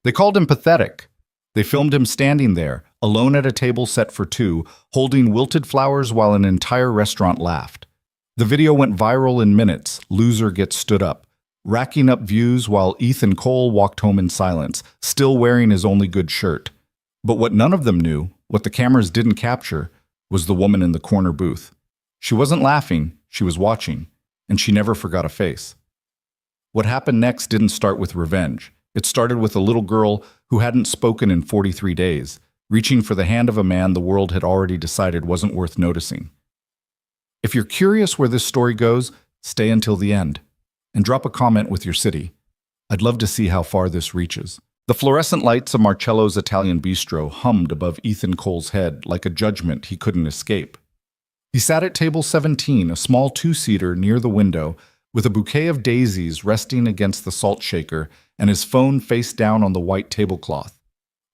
They called him pathetic. They filmed him standing there, alone at a table set for two, holding wilted flowers while an entire restaurant laughed. The video went viral in minutes. Loser gets stood up, racking up views while Ethan Cole walked home in silence, still wearing his only good shirt. But what none of them knew, what the cameras didn't capture, was the woman in the corner booth. She wasn't laughing, she was watching, and she never forgot a face. What happened next didn't start with revenge. It started with a little girl who hadn't spoken in 43 days, reaching for the hand of a man the world had already decided wasn't worth noticing. If you're curious where this story goes, stay until the end, and drop a comment with your city. I'd love to see how far this reaches. The fluorescent lights of Marcello's Italian bistro hummed above Ethan Cole's head like a judgment he couldn't escape. He sat at table 17, a small two-seater near the window, with a bouquet of daisies resting against the salt shaker and his phone face down on the white tablecloth.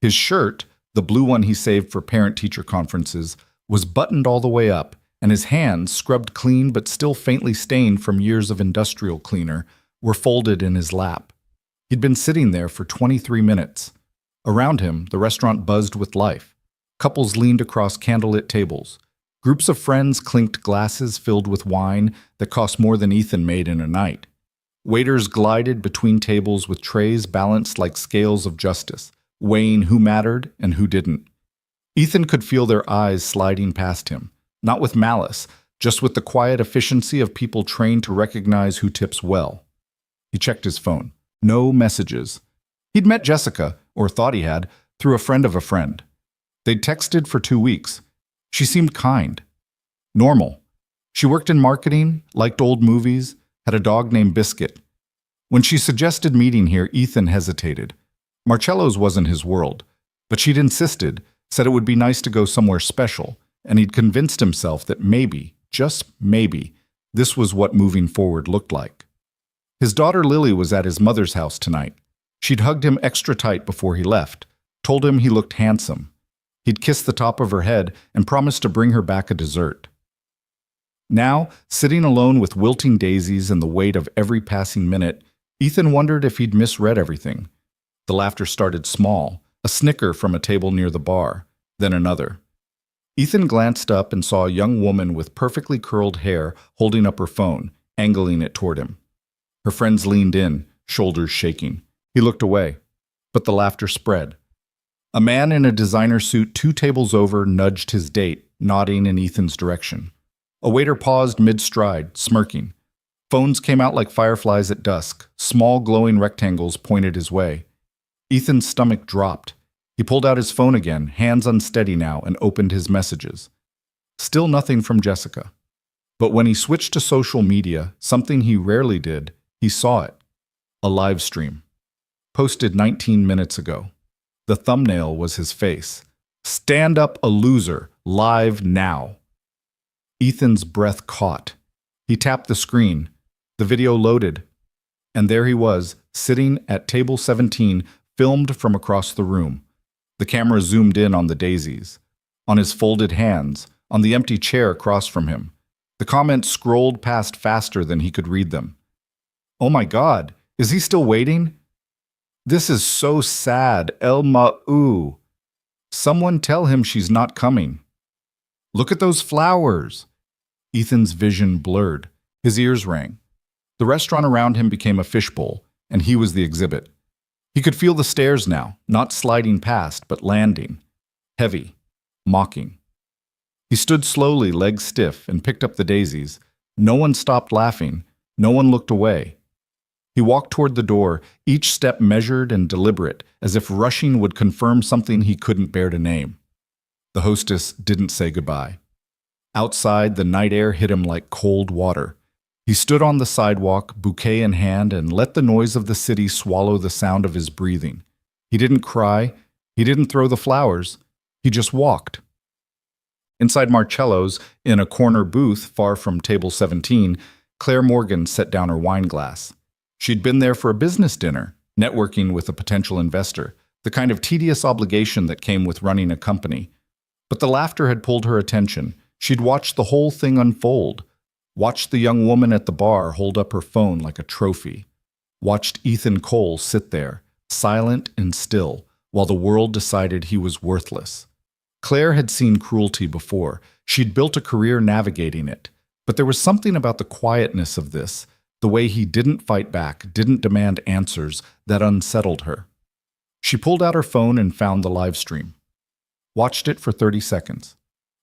His shirt, the blue one he saved for parent-teacher conferences, was buttoned all the way up, and his hands, scrubbed clean but still faintly stained from years of industrial cleaner, were folded in his lap. He'd been sitting there for 23 minutes. Around him, the restaurant buzzed with life. Couples leaned across candlelit tables. Groups of friends clinked glasses filled with wine that cost more than Ethan made in a night. Waiters glided between tables with trays balanced like scales of justice, weighing who mattered and who didn't. Ethan could feel their eyes sliding past him, not with malice, just with the quiet efficiency of people trained to recognize who tips well. He checked his phone. No messages. He'd met Jessica, or thought he had, through a friend of a friend. They'd texted for 2 weeks. She seemed kind. Normal. She worked in marketing, liked old movies, had a dog named Biscuit. When she suggested meeting here, Ethan hesitated. Marcello's wasn't his world, but she'd insisted, said it would be nice to go somewhere special, and he'd convinced himself that maybe, just maybe, this was what moving forward looked like. His daughter Lily was at his mother's house tonight. She'd hugged him extra tight before he left, told him he looked handsome. He'd kissed the top of her head and promised to bring her back a dessert. Now, sitting alone with wilting daisies and the weight of every passing minute, Ethan wondered if he'd misread everything. The laughter started small, a snicker from a table near the bar, then another. Ethan glanced up and saw a young woman with perfectly curled hair holding up her phone, angling it toward him. Her friends leaned in, shoulders shaking. He looked away, but the laughter spread. A man in a designer suit 2 tables over nudged his date, nodding in Ethan's direction. A waiter paused mid-stride, smirking. Phones came out like fireflies at dusk. Small glowing rectangles pointed his way. Ethan's stomach dropped. He pulled out his phone again, hands unsteady now, and opened his messages. Still nothing from Jessica. But when he switched to social media, something he rarely did, he saw it. A live stream. Posted 19 minutes ago. The thumbnail was his face. Stand up a loser, live now. Ethan's breath caught. He tapped the screen. The video loaded. And there he was, sitting at table 17, filmed from across the room. The camera zoomed in on the daisies, on his folded hands, on the empty chair across from him. The comments scrolled past faster than he could read them. Oh my God, is he still waiting? This is so sad, Ma'u. Someone tell him she's not coming. Look at those flowers. Ethan's vision blurred. His ears rang. The restaurant around him became a fishbowl, and he was the exhibit. He could feel the stairs now, not sliding past, but landing. Heavy, mocking. He stood slowly, legs stiff, and picked up the daisies. No one stopped laughing. No one looked away. He walked toward the door, each step measured and deliberate, as if rushing would confirm something he couldn't bear to name. The hostess didn't say goodbye. Outside, the night air hit him like cold water. He stood on the sidewalk, bouquet in hand, and let the noise of the city swallow the sound of his breathing. He didn't cry. He didn't throw the flowers. He just walked. Inside Marcello's, in a corner booth far from table 17, Claire Morgan set down her wine glass. She'd been there for a business dinner, networking with a potential investor, the kind of tedious obligation that came with running a company. But the laughter had pulled her attention. She'd watched the whole thing unfold, watched the young woman at the bar hold up her phone like a trophy, watched Ethan Cole sit there, silent and still, while the world decided he was worthless. Claire had seen cruelty before. She'd built a career navigating it. But there was something about the quietness of this, the way he didn't fight back, didn't demand answers, that unsettled her. She pulled out her phone and found the live stream. Watched it for 30 seconds.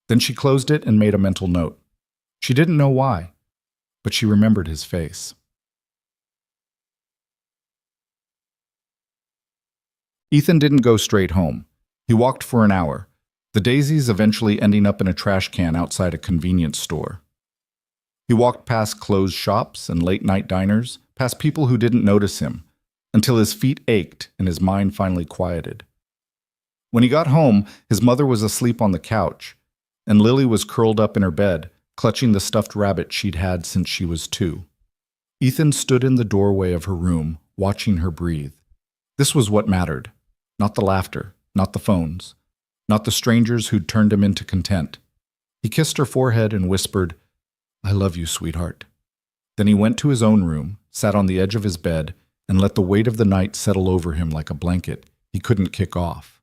Then she closed it and made a mental note. She didn't know why, but she remembered his face. Ethan didn't go straight home. He walked for an hour, the daisies eventually ending up in a trash can outside a convenience store. He walked past closed shops and late-night diners, past people who didn't notice him, until his feet ached and his mind finally quieted. When he got home, his mother was asleep on the couch, and Lily was curled up in her bed, clutching the stuffed rabbit she'd had since she was 2. Ethan stood in the doorway of her room, watching her breathe. This was what mattered. Not the laughter, not the phones, not the strangers who'd turned him into content. He kissed her forehead and whispered, "I love you, sweetheart." Then he went to his own room, sat on the edge of his bed, and let the weight of the night settle over him like a blanket he couldn't kick off.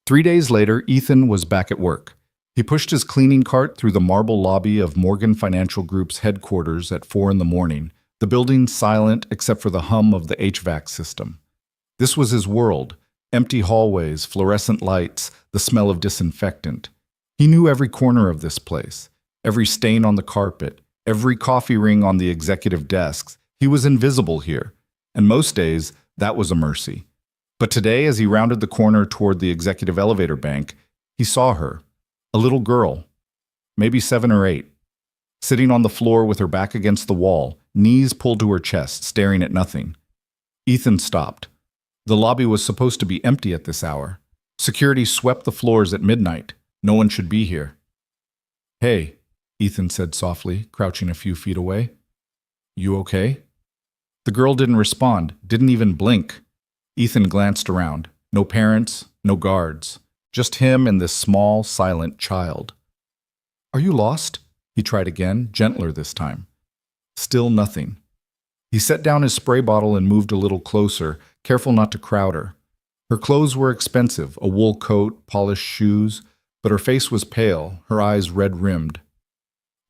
3 days later, Ethan was back at work. He pushed his cleaning cart through the marble lobby of Morgan Financial Group's headquarters at 4 in the morning, the building silent except for the hum of the HVAC system. This was his world. Empty hallways, fluorescent lights, the smell of disinfectant. He knew every corner of this place, every stain on the carpet, every coffee ring on the executive desks. He was invisible here, and most days that was a mercy. But today, as he rounded the corner toward the executive elevator bank, he saw her, a little girl, maybe 7 or 8, sitting on the floor with her back against the wall, knees pulled to her chest, staring at nothing. Ethan stopped. The lobby was supposed to be empty at this hour. Security swept the floors at midnight. No one should be here. "Hey," Ethan said softly, crouching a few feet away. "You okay?" The girl didn't respond, didn't even blink. Ethan glanced around. No parents, no guards. Just him and this small, silent child. "Are you lost?" He tried again, gentler this time. Still nothing. He set down his spray bottle and moved a little closer, careful not to crowd her. Her clothes were expensive, a wool coat, polished shoes, but her face was pale, her eyes red-rimmed.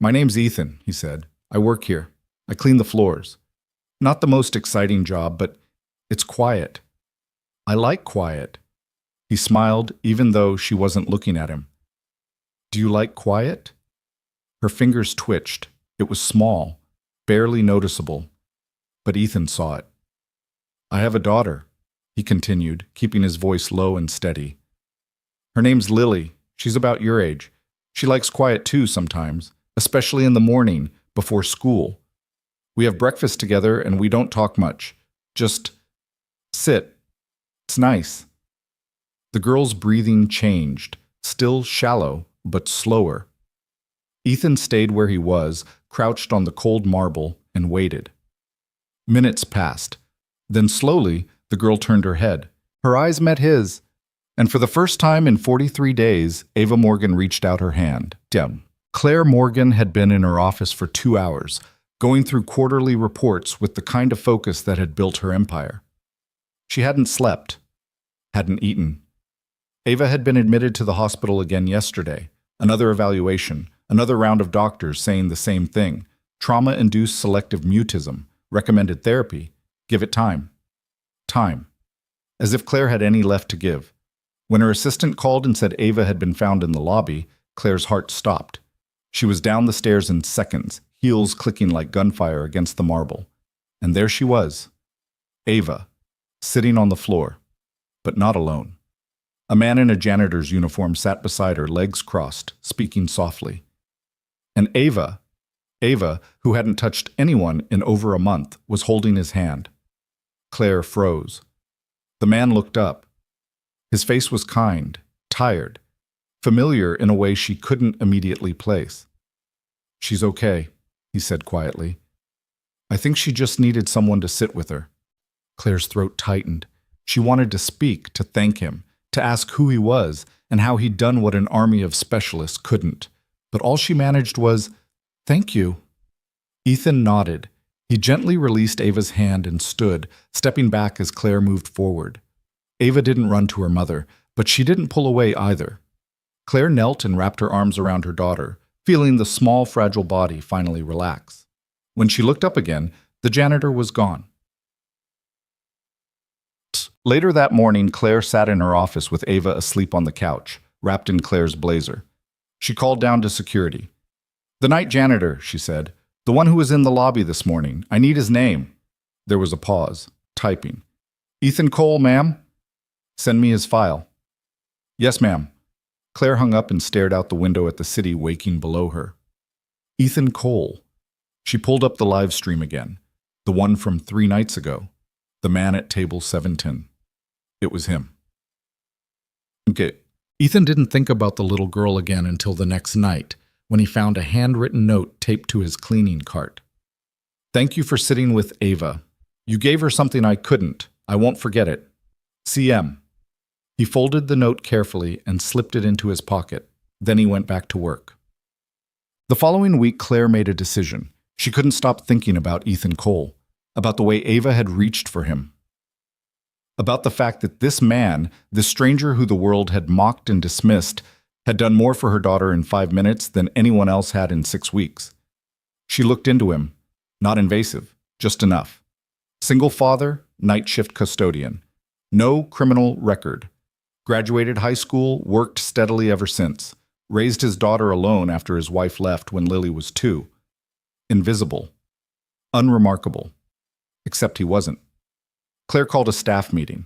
"My name's Ethan," he said. "I work here. I clean the floors. Not the most exciting job, but it's quiet. I like quiet." He smiled, even though she wasn't looking at him. "Do you like quiet?" Her fingers twitched. It was small, barely noticeable, but Ethan saw it. "I have a daughter," he continued, keeping his voice low and steady. "Her name's Lily. She's about your age. She likes quiet too sometimes, especially in the morning, before school. We have breakfast together and we don't talk much. Just sit. It's nice." The girl's breathing changed, still shallow, but slower. Ethan stayed where he was, crouched on the cold marble, and waited. Minutes passed. Then slowly, the girl turned her head. Her eyes met his, and for the first time in 43 days, Ava Morgan reached out her hand. Claire Morgan had been in her office for 2 hours, going through quarterly reports with the kind of focus that had built her empire. She hadn't slept, hadn't eaten. Ava had been admitted to the hospital again yesterday. Another evaluation, another round of doctors saying the same thing. Trauma-induced selective mutism, recommended therapy. Give it time. Time. As if Claire had any left to give. When her assistant called and said Ava had been found in the lobby, Claire's heart stopped. She was down the stairs in seconds, heels clicking like gunfire against the marble. And there she was. Ava, sitting on the floor, but not alone. A man in a janitor's uniform sat beside her, legs crossed, speaking softly. And Ava, who hadn't touched anyone in over a month, was holding his hand. Claire froze. The man looked up. His face was kind, tired, familiar in a way she couldn't immediately place. "She's okay," he said quietly. "I think she just needed someone to sit with her." Claire's throat tightened. She wanted to speak, to thank him, to ask who he was and how he'd done what an army of specialists couldn't. But all she managed was, "Thank you." Ethan nodded. He gently released Ava's hand and stood, stepping back as Claire moved forward. Ava didn't run to her mother, but she didn't pull away either. Claire knelt and wrapped her arms around her daughter, feeling the small, fragile body finally relax. When she looked up again, the janitor was gone. Later that morning, Claire sat in her office with Ava asleep on the couch, wrapped in Claire's blazer. She called down to security. "The night janitor," she said. "The one who was in the lobby this morning. I need his name." There was a pause, typing. "Ethan Cole, ma'am." "Send me his file." "Yes, ma'am." Claire hung up and stared out the window at the city waking below her. Ethan Cole. She pulled up the live stream again, the one from 3 nights ago, the man at table 710. It was him. Okay. Ethan didn't think about the little girl again until the next night, when he found a handwritten note taped to his cleaning cart. "Thank you for sitting with Ava. You gave her something I couldn't. I won't forget it. CM." He folded the note carefully and slipped it into his pocket. Then he went back to work. The following week, Claire made a decision. She couldn't stop thinking about Ethan Cole, about the way Ava had reached for him, about the fact that this man, this stranger who the world had mocked and dismissed, had done more for her daughter in 5 minutes than anyone else had in 6 weeks. She looked into him. Not invasive, just enough. Single father, night shift custodian. No criminal record. Graduated high school, worked steadily ever since. Raised his daughter alone after his wife left when Lily was 2. Invisible. Unremarkable. Except he wasn't. Claire called a staff meeting.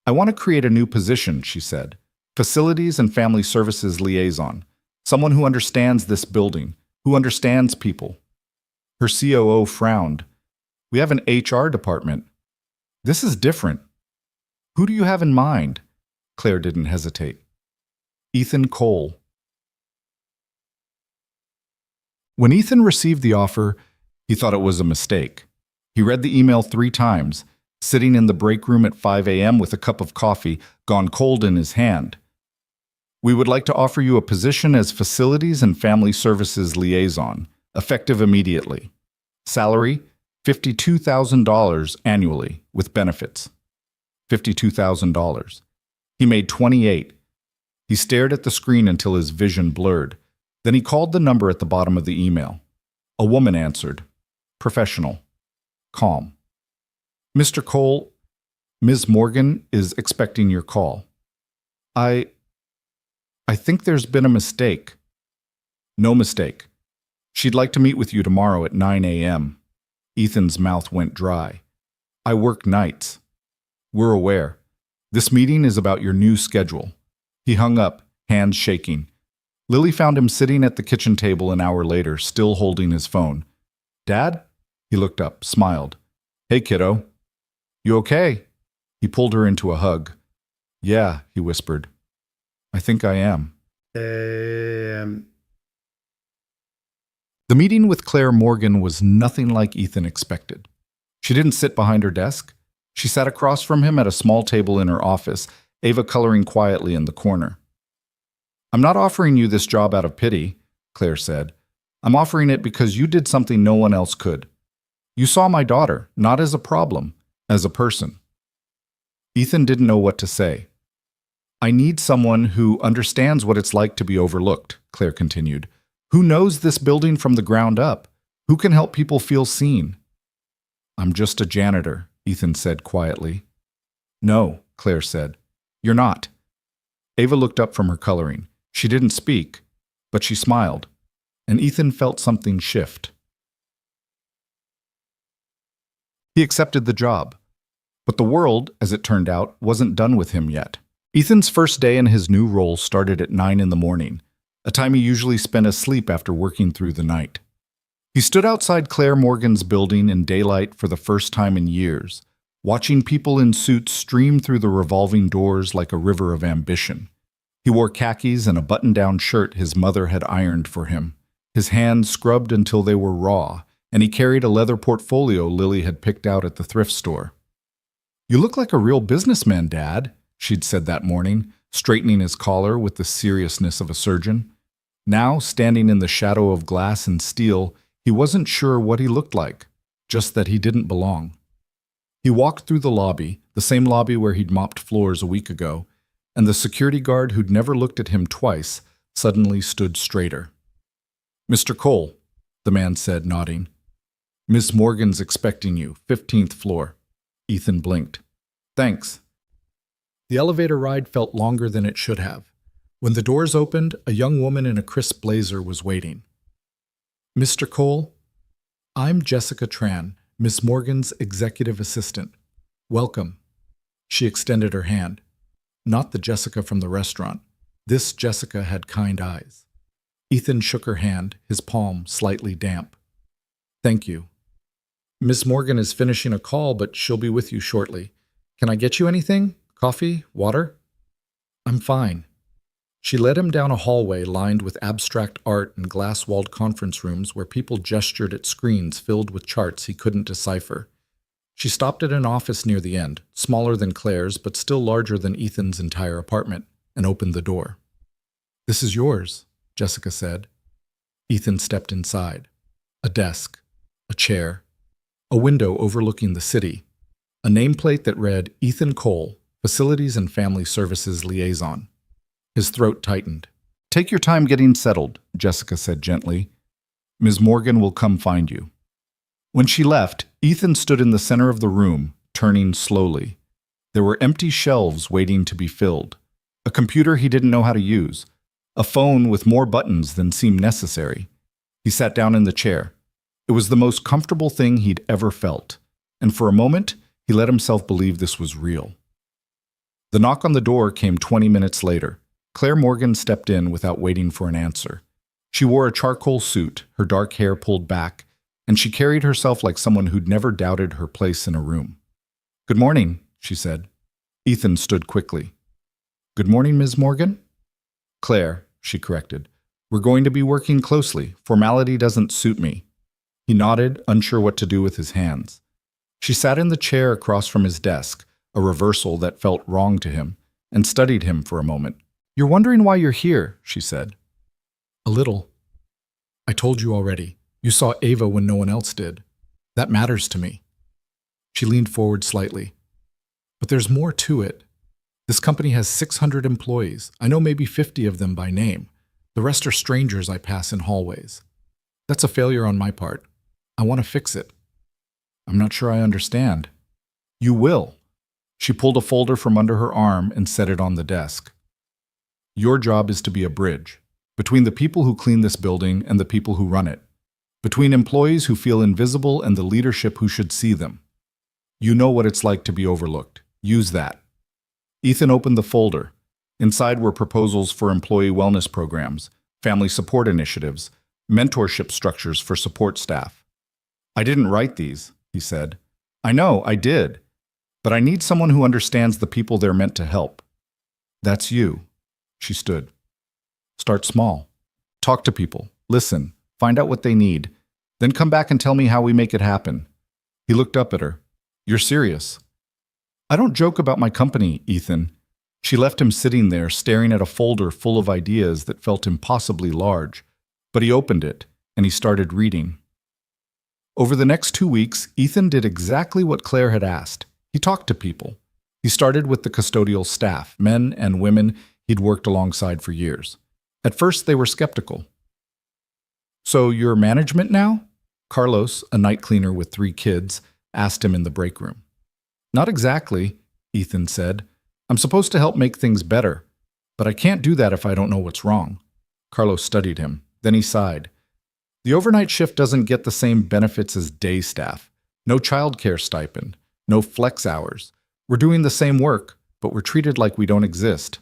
"I want to create a new position," she said. "Facilities and Family Services Liaison. Someone who understands this building, who understands people." Her COO frowned. "We have an HR department. This is different. Who do you have in mind?" Claire didn't hesitate. "Ethan Cole." When Ethan received the offer, he thought it was a mistake. He read the email 3 times, sitting in the break room at 5 a.m. with a cup of coffee gone cold in his hand. "We would like to offer you a position as Facilities and Family Services Liaison, effective immediately. Salary, $52,000 annually, with benefits." $52,000. He made 28. He stared at the screen until his vision blurred. Then he called the number at the bottom of the email. A woman answered. Professional. Calm. "Mr. Cole, Ms. Morgan is expecting your call." I think there's been a mistake." "No mistake. She'd like to meet with you tomorrow at 9 a.m. Ethan's mouth went dry. "I work nights." "We're aware. This meeting is about your new schedule." He hung up, hands shaking. Lily found him sitting at the kitchen table an hour later, still holding his phone. "Dad?" He looked up, smiled. "Hey, kiddo. You okay?" He pulled her into a hug. "Yeah," he whispered. "I think I am." The meeting with Claire Morgan was nothing like Ethan expected. She didn't sit behind her desk. She sat across from him at a small table in her office, Ava coloring quietly in the corner. "I'm not offering you this job out of pity," Claire said. "I'm offering it because you did something no one else could. You saw my daughter, not as a problem, as a person." Ethan didn't know what to say. "I need someone who understands what it's like to be overlooked," Claire continued. "Who knows this building from the ground up? Who can help people feel seen?" "I'm just a janitor," Ethan said quietly. "No," Claire said. "You're not." Ava looked up from her coloring. She didn't speak, but she smiled, and Ethan felt something shift. He accepted the job. But the world, as it turned out, wasn't done with him yet. Ethan's first day in his new role started at 9 in the morning, a time he usually spent asleep after working through the night. He stood outside Claire Morgan's building in daylight for the first time in years, watching people in suits stream through the revolving doors like a river of ambition. He wore khakis and a button-down shirt his mother had ironed for him, his hands scrubbed until they were raw, and he carried a leather portfolio Lily had picked out at the thrift store. "You look like a real businessman, Dad," she'd said that morning, straightening his collar with the seriousness of a surgeon. Now, standing in the shadow of glass and steel, he wasn't sure what he looked like, just that he didn't belong. He walked through the lobby, the same lobby where he'd mopped floors a week ago, and the security guard who'd never looked at him twice suddenly stood straighter. "Mr. Cole," the man said, nodding. "Miss Morgan's expecting you, 15th floor." Ethan blinked. "Thanks." The elevator ride felt longer than it should have. When the doors opened, a young woman in a crisp blazer was waiting. "Mr. Cole, I'm Jessica Tran, Miss Morgan's executive assistant. Welcome." She extended her hand. Not the Jessica from the restaurant. This Jessica had kind eyes. Ethan shook her hand, his palm slightly damp. "Thank you. Miss Morgan is finishing a call, but she'll be with you shortly. Can I get you anything? Coffee? Water?" "I'm fine." She led him down a hallway lined with abstract art and glass-walled conference rooms where people gestured at screens filled with charts he couldn't decipher. She stopped at an office near the end, smaller than Claire's but still larger than Ethan's entire apartment, and opened the door. "This is yours," Jessica said. Ethan stepped inside. A desk, a chair, a window overlooking the city, a nameplate that read Ethan Cole, Facilities and Family Services Liaison. His throat tightened. "Take your time getting settled," Jessica said gently. "Ms. Morgan will come find you." When she left, Ethan stood in the center of the room, turning slowly. There were empty shelves waiting to be filled, a computer he didn't know how to use, a phone with more buttons than seemed necessary. He sat down in the chair. It was the most comfortable thing he'd ever felt, and for a moment, he let himself believe this was real. The knock on the door came 20 minutes later. Claire Morgan stepped in without waiting for an answer. She wore a charcoal suit, her dark hair pulled back, and she carried herself like someone who'd never doubted her place in a room. "Good morning," she said. Ethan stood quickly. "Good morning, Ms. Morgan?" "Claire," she corrected. "We're going to be working closely. Formality doesn't suit me." He nodded, unsure what to do with his hands. She sat in the chair across from his desk, a reversal that felt wrong to him, and studied him for a moment. "You're wondering why you're here," she said. "A little. I told you already. You saw Ava when no one else did. That matters to me." She leaned forward slightly. "But there's more to it. This company has 600 employees. I know maybe 50 of them by name. The rest are strangers I pass in hallways. That's a failure on my part. I want to fix it." "I'm not sure I understand." "You will." She pulled a folder from under her arm and set it on the desk. "Your job is to be a bridge between the people who clean this building and the people who run it, between employees who feel invisible and the leadership who should see them. You know what it's like to be overlooked. Use that." Ethan opened the folder. Inside were proposals for employee wellness programs, family support initiatives, mentorship structures for support staff. "I didn't write these," he said. "I know, I did. But I need someone who understands the people they're meant to help." "That's you." She stood. "Start small. Talk to people. Listen. Find out what they need. Then come back and tell me how we make it happen." He looked up at her. "You're serious?" "I don't joke about my company, Ethan." She left him sitting there, staring at a folder full of ideas that felt impossibly large. But he opened it, and he started reading. Over the next 2 weeks, Ethan did exactly what Claire had asked. He talked to people. He started with the custodial staff, men and women he'd worked alongside for years. At first, they were skeptical. "So you're management now?" Carlos, a night cleaner with 3 kids, asked him in the break room. "Not exactly," Ethan said. "I'm supposed to help make things better, but I can't do that if I don't know what's wrong." Carlos studied him. Then he sighed. "The overnight shift doesn't get the same benefits as day staff. No childcare stipend, no flex hours. We're doing the same work, but we're treated like we don't exist."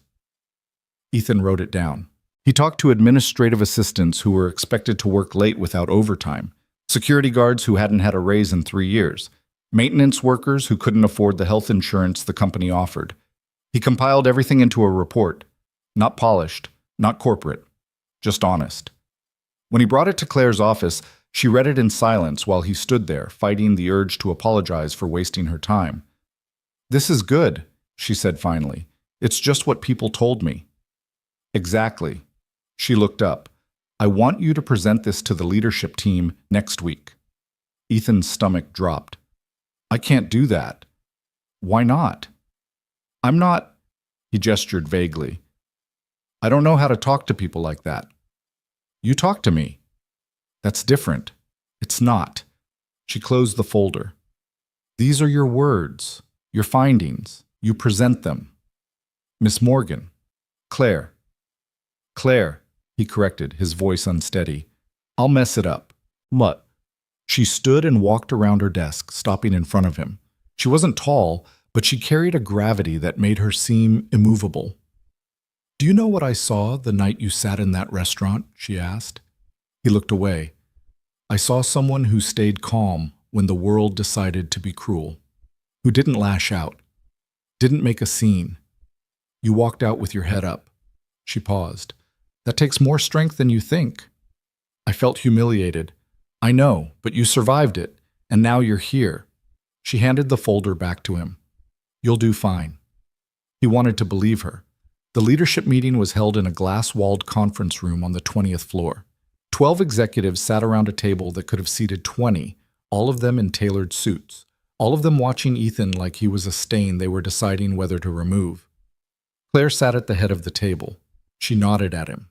Ethan wrote it down. He talked to administrative assistants who were expected to work late without overtime, security guards who hadn't had a raise in 3 years, maintenance workers who couldn't afford the health insurance the company offered. He compiled everything into a report. Not polished, not corporate, just honest. When he brought it to Claire's office, she read it in silence while he stood there, fighting the urge to apologize for wasting her time. "This is good," she said finally. "It's just what people told me." "Exactly." She looked up. "I want you to present this to the leadership team next week." Ethan's stomach dropped. I can't do that. Why not? I'm not, he gestured vaguely. I don't know how to talk to people like that. You talk to me. That's different. It's not. She closed the folder. These are your words, your findings. You present them. Miss Morgan. Claire. Claire, he corrected, his voice unsteady. I'll mess it up. Mutt. She stood and walked around her desk, stopping in front of him. She wasn't tall, but she carried a gravity that made her seem immovable. Do you know what I saw the night you sat in that restaurant? She asked. He looked away. I saw someone who stayed calm when the world decided to be cruel, who didn't lash out, didn't make a scene. You walked out with your head up. She paused. That takes more strength than you think. I felt humiliated. I know, but you survived it, and now you're here. She handed the folder back to him. You'll do fine. He wanted to believe her. The leadership meeting was held in a glass-walled conference room on the 20th floor. 12 executives sat around a table that could have seated 20, all of them in tailored suits, all of them watching Ethan like he was a stain they were deciding whether to remove. Claire sat at the head of the table. She nodded at him.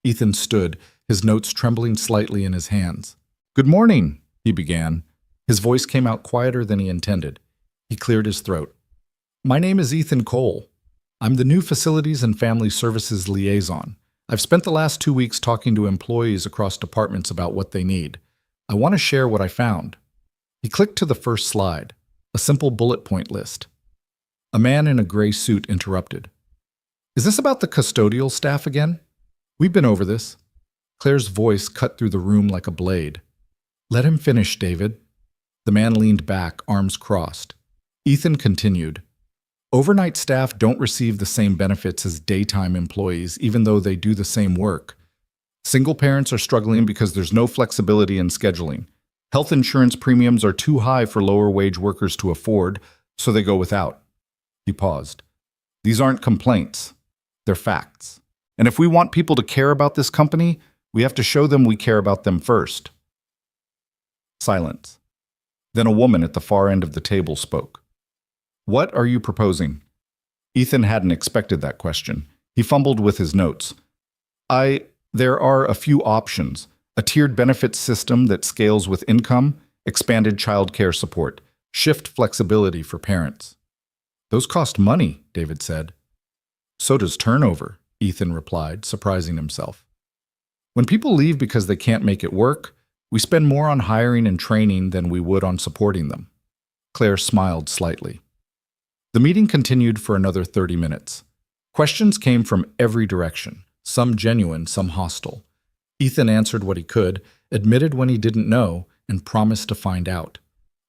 Ethan stood, his notes trembling slightly in his hands. Good morning, he began. His voice came out quieter than he intended. He cleared his throat. My name is Ethan Cole. I'm the new Facilities and Family Services Liaison. I've spent the last 2 weeks talking to employees across departments about what they need. I want to share what I found. He clicked to the first slide, a simple bullet point list. A man in a gray suit interrupted. Is this about the custodial staff again? We've been over this. Claire's voice cut through the room like a blade. Let him finish, David. The man leaned back, arms crossed. Ethan continued. Overnight staff don't receive the same benefits as daytime employees, even though they do the same work. Single parents are struggling because there's no flexibility in scheduling. Health insurance premiums are too high for lower-wage workers to afford, so they go without. He paused. These aren't complaints. They're facts. And if we want people to care about this company, we have to show them we care about them first. Silence. Then a woman at the far end of the table spoke. What are you proposing? Ethan hadn't expected that question. He fumbled with his notes. There are a few options. A tiered benefits system that scales with income, expanded childcare support, shift flexibility for parents. Those cost money, David said. So does turnover, Ethan replied, surprising himself. When people leave because they can't make it work, we spend more on hiring and training than we would on supporting them. Claire smiled slightly. The meeting continued for another 30 minutes. Questions came from every direction, some genuine, some hostile. Ethan answered what he could, admitted when he didn't know, and promised to find out.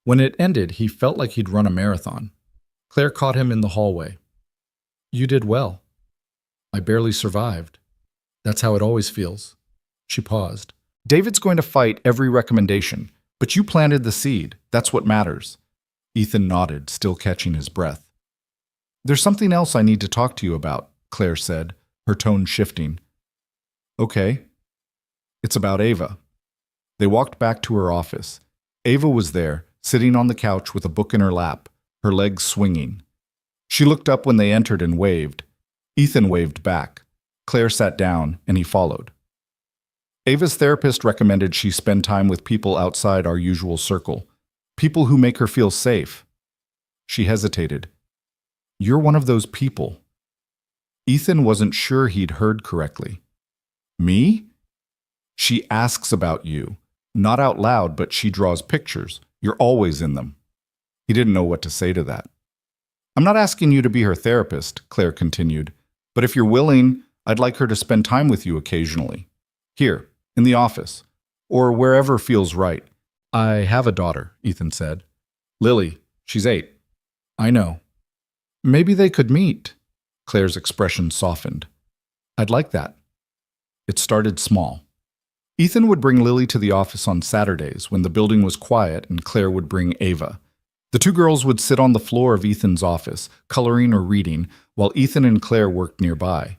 When it ended, he felt like he'd run a marathon. Claire caught him in the hallway. You did well. I barely survived. That's how it always feels. She paused. David's going to fight every recommendation, but you planted the seed. That's what matters. Ethan nodded, still catching his breath. There's something else I need to talk to you about, Claire said, her tone shifting. Okay. It's about Ava. They walked back to her office. Ava was there, sitting on the couch with a book in her lap, her legs swinging. She looked up when they entered and waved. Ethan waved back. Claire sat down, and he followed. Ava's therapist recommended she spend time with people outside our usual circle, people who make her feel safe. She hesitated. You're one of those people. Ethan wasn't sure he'd heard correctly. Me? She asks about you. Not out loud, but she draws pictures. You're always in them. He didn't know what to say to that. I'm not asking you to be her therapist, Claire continued, but if you're willing, I'd like her to spend time with you occasionally. Here, in the office, or wherever feels right. I have a daughter, Ethan said. Lily, she's 8. I know. Maybe they could meet. Claire's expression softened. I'd like that. It started small. Ethan would bring Lily to the office on Saturdays when the building was quiet and Claire would bring Ava. The two girls would sit on the floor of Ethan's office, coloring or reading, while Ethan and Claire worked nearby.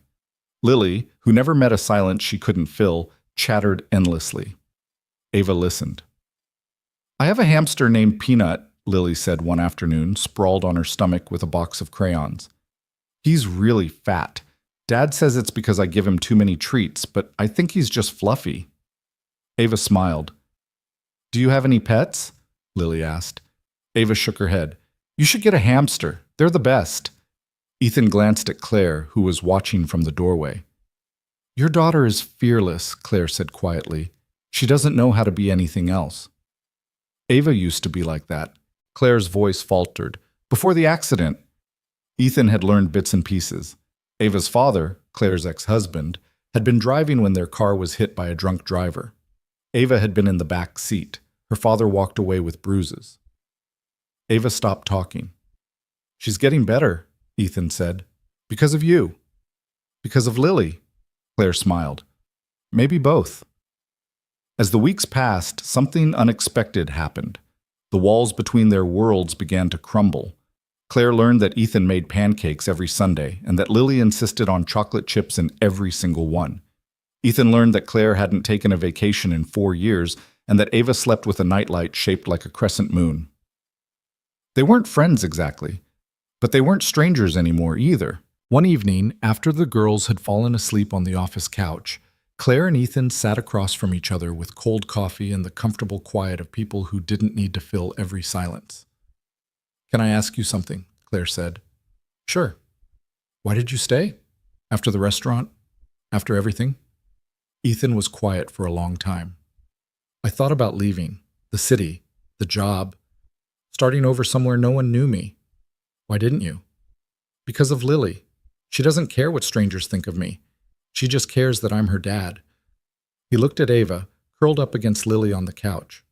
Lily, who never met a silence she couldn't fill, chattered endlessly. Ava listened. I have a hamster named Peanut, Lily said one afternoon, sprawled on her stomach with a box of crayons. He's really fat. Dad says it's because I give him too many treats, but I think he's just fluffy. Ava smiled. Do you have any pets? Lily asked. Ava shook her head. You should get a hamster. They're the best. Ethan glanced at Claire, who was watching from the doorway. Your daughter is fearless, Claire said quietly. She doesn't know how to be anything else. Ava used to be like that. Claire's voice faltered. Before the accident, Ethan had learned bits and pieces. Ava's father, Claire's ex-husband, had been driving when their car was hit by a drunk driver. Ava had been in the back seat. Her father walked away with bruises. Ava stopped talking. She's getting better, Ethan said. Because of you. Because of Lily. Claire smiled. Maybe both. As the weeks passed, something unexpected happened. The walls between their worlds began to crumble. Claire learned that Ethan made pancakes every Sunday and that Lily insisted on chocolate chips in every single one. Ethan learned that Claire hadn't taken a vacation in 4 years and that Ava slept with a nightlight shaped like a crescent moon. They weren't friends exactly, but they weren't strangers anymore either. One evening, after the girls had fallen asleep on the office couch, Claire and Ethan sat across from each other with cold coffee and the comfortable quiet of people who didn't need to fill every silence. Can I ask you something? Claire said. Sure. Why did you stay? After the restaurant? After everything? Ethan was quiet for a long time. I thought about leaving, the city, the job, starting over somewhere no one knew me. Why didn't you? Because of Lily. She doesn't care what strangers think of me. She just cares that I'm her dad. He looked at Ava, curled up against Lily on the couch.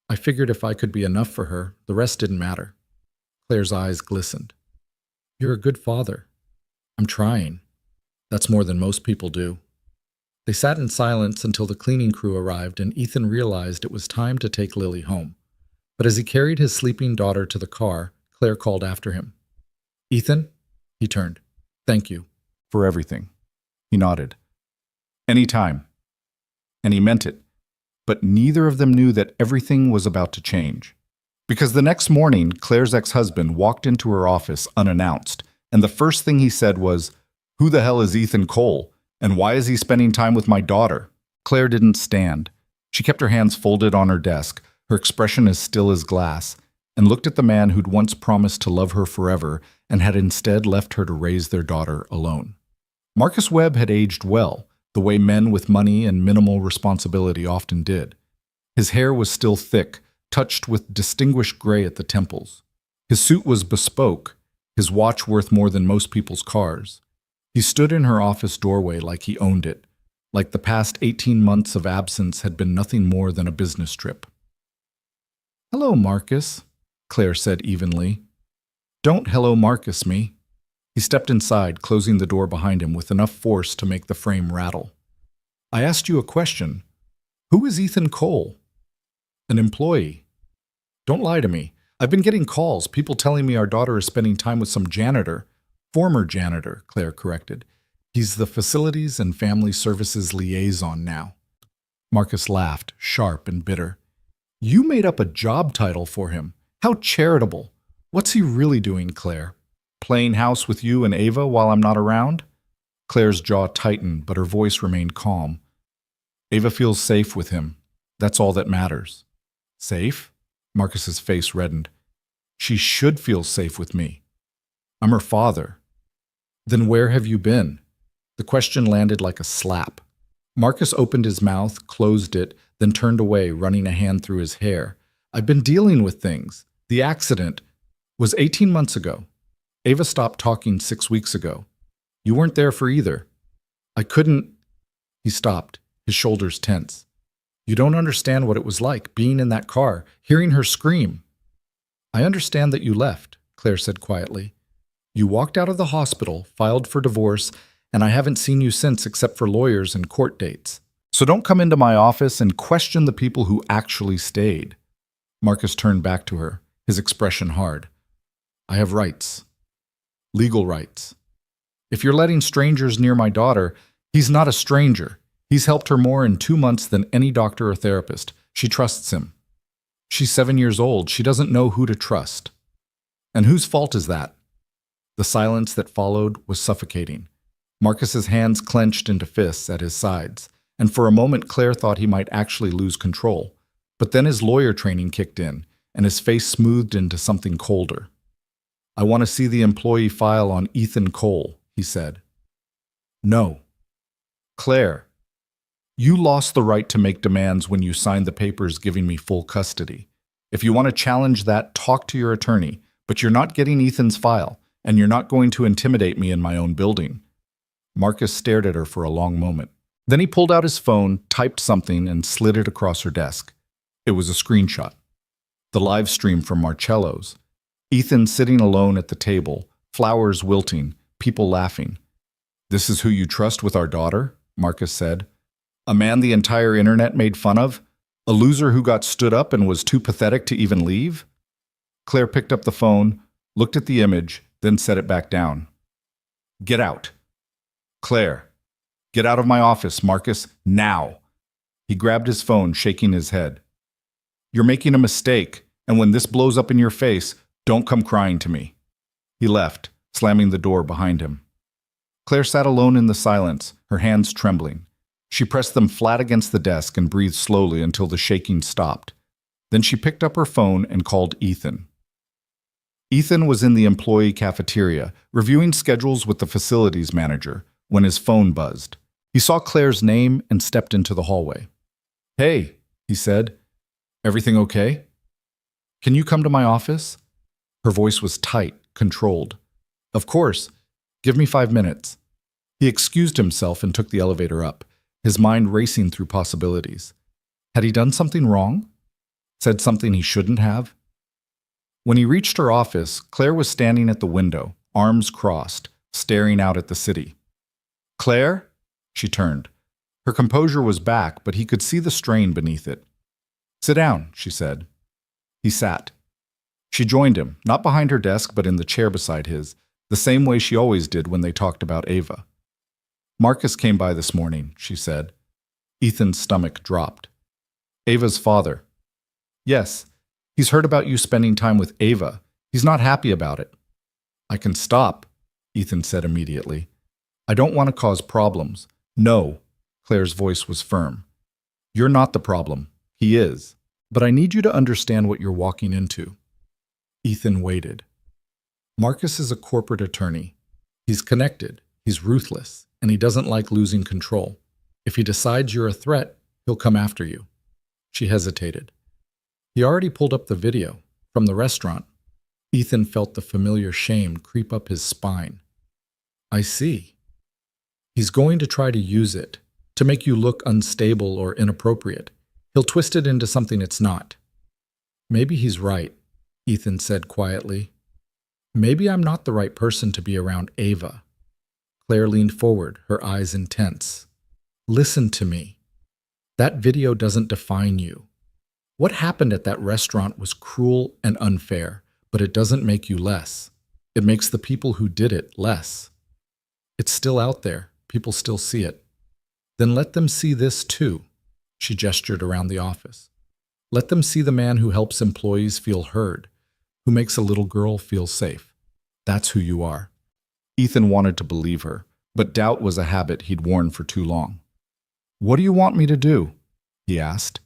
I figured if I could be enough for her, the rest didn't matter. Claire's eyes glistened. You're a good father. I'm trying. That's more than most people do. They sat in silence until the cleaning crew arrived and Ethan realized it was time to take Lily home. But as he carried his sleeping daughter to the car, Claire called after him. Ethan? He turned. Thank you. For everything. He nodded. Anytime. And he meant it. But neither of them knew that everything was about to change. Because the next morning, Claire's ex-husband walked into her office unannounced, and the first thing he said was, Who the hell is Ethan Cole? And why is he spending time with my daughter? Claire didn't stand. She kept her hands folded on her desk, her expression as still as glass, and looked at the man who'd once promised to love her forever and had instead left her to raise their daughter alone. Marcus Webb had aged well, the way men with money and minimal responsibility often did. His hair was still thick, touched with distinguished gray at the temples. His suit was bespoke, his watch worth more than most people's cars. He stood in her office doorway like he owned it, like the past 18 months of absence had been nothing more than a business trip. Hello, Marcus, Claire said evenly. Don't hello Marcus me. He stepped inside, closing the door behind him with enough force to make the frame rattle. I asked you a question. Who is Ethan Cole? An employee. Don't lie to me. I've been getting calls, people telling me our daughter is spending time with some janitor. Former janitor, Claire corrected. He's the Facilities and Family Services liaison now. Marcus laughed, sharp and bitter. You made up a job title for him. How charitable. What's he really doing, Claire? Playing house with you and Ava while I'm not around? Claire's jaw tightened, but her voice remained calm. Ava feels safe with him. That's all that matters. Safe? Marcus's face reddened. She should feel safe with me. I'm her father. Then where have you been? The question landed like a slap. Marcus opened his mouth, closed it, then turned away, running a hand through his hair. I've been dealing with things. The accident was 18 months ago. Ava stopped talking 6 weeks ago. You weren't there for either. I couldn't... He stopped, his shoulders tense. You don't understand what it was like, being in that car, hearing her scream. I understand that you left, Claire said quietly. You walked out of the hospital, filed for divorce, and I haven't seen you since except for lawyers and court dates. So don't come into my office and question the people who actually stayed. Marcus turned back to her, his expression hard. I have rights. Legal rights. If you're letting strangers near my daughter, he's not a stranger. He's helped her more in 2 months than any doctor or therapist. She trusts him. She's 7 years old. She doesn't know who to trust. And whose fault is that? The silence that followed was suffocating. Marcus's hands clenched into fists at his sides, and for a moment Claire thought he might actually lose control. But then his lawyer training kicked in, and his face smoothed into something colder. "I want to see the employee file on Ethan Cole," he said. "No." "Claire, you lost the right to make demands when you signed the papers giving me full custody. If you want to challenge that, talk to your attorney, but you're not getting Ethan's file, and you're not going to intimidate me in my own building." Marcus stared at her for a long moment. Then he pulled out his phone, typed something, and slid it across her desk. It was a screenshot. The live stream from Marcello's. Ethan sitting alone at the table, flowers wilting, people laughing. "This is who you trust with our daughter?" Marcus said. "A man the entire internet made fun of? A loser who got stood up and was too pathetic to even leave?" Claire picked up the phone, looked at the image, then set it back down. "Get out." "Claire, get out of my office, Marcus, now." He grabbed his phone, shaking his head. "You're making a mistake, and when this blows up in your face, don't come crying to me." He left, slamming the door behind him. Claire sat alone in the silence, her hands trembling. She pressed them flat against the desk and breathed slowly until the shaking stopped. Then she picked up her phone and called Ethan. Ethan was in the employee cafeteria, reviewing schedules with the facilities manager, when his phone buzzed. He saw Claire's name and stepped into the hallway. "Hey," he said. "Everything okay?" "Can you come to my office?" Her voice was tight, controlled. "Of course. Give me 5 minutes." He excused himself and took the elevator up, his mind racing through possibilities. Had he done something wrong? Said something he shouldn't have? When he reached her office, Claire was standing at the window, arms crossed, staring out at the city. "Claire?" She turned. Her composure was back, but he could see the strain beneath it. "Sit down," she said. He sat. She joined him, not behind her desk but in the chair beside his, the same way she always did when they talked about Ava. "Marcus came by this morning," she said. Ethan's stomach dropped. "Ava's father." "Yes, he's heard about you spending time with Ava. He's not happy about it." "I can stop," Ethan said immediately. "I don't want to cause problems." "No," Claire's voice was firm. "You're not the problem. He is. But I need you to understand what you're walking into." Ethan waited. Marcus is a corporate attorney. He's connected, he's ruthless, and he doesn't like losing control. If he decides you're a threat, he'll come after you. She hesitated. He already pulled up the video from the restaurant. Ethan felt the familiar shame creep up his spine. "I see. He's going to try to use it, to make you look unstable or inappropriate. He'll twist it into something it's not." "Maybe he's right," Ethan said quietly. "Maybe I'm not the right person to be around Ava." Claire leaned forward, her eyes intense. "Listen to me. That video doesn't define you. What happened at that restaurant was cruel and unfair, but it doesn't make you less. It makes the people who did it less. It's still out there. People still see it. Then let them see this too." She gestured around the office. "Let them see the man who helps employees feel heard, who makes a little girl feel safe. That's who you are." Ethan wanted to believe her, but doubt was a habit he'd worn for too long. "What do you want me to do?" he asked.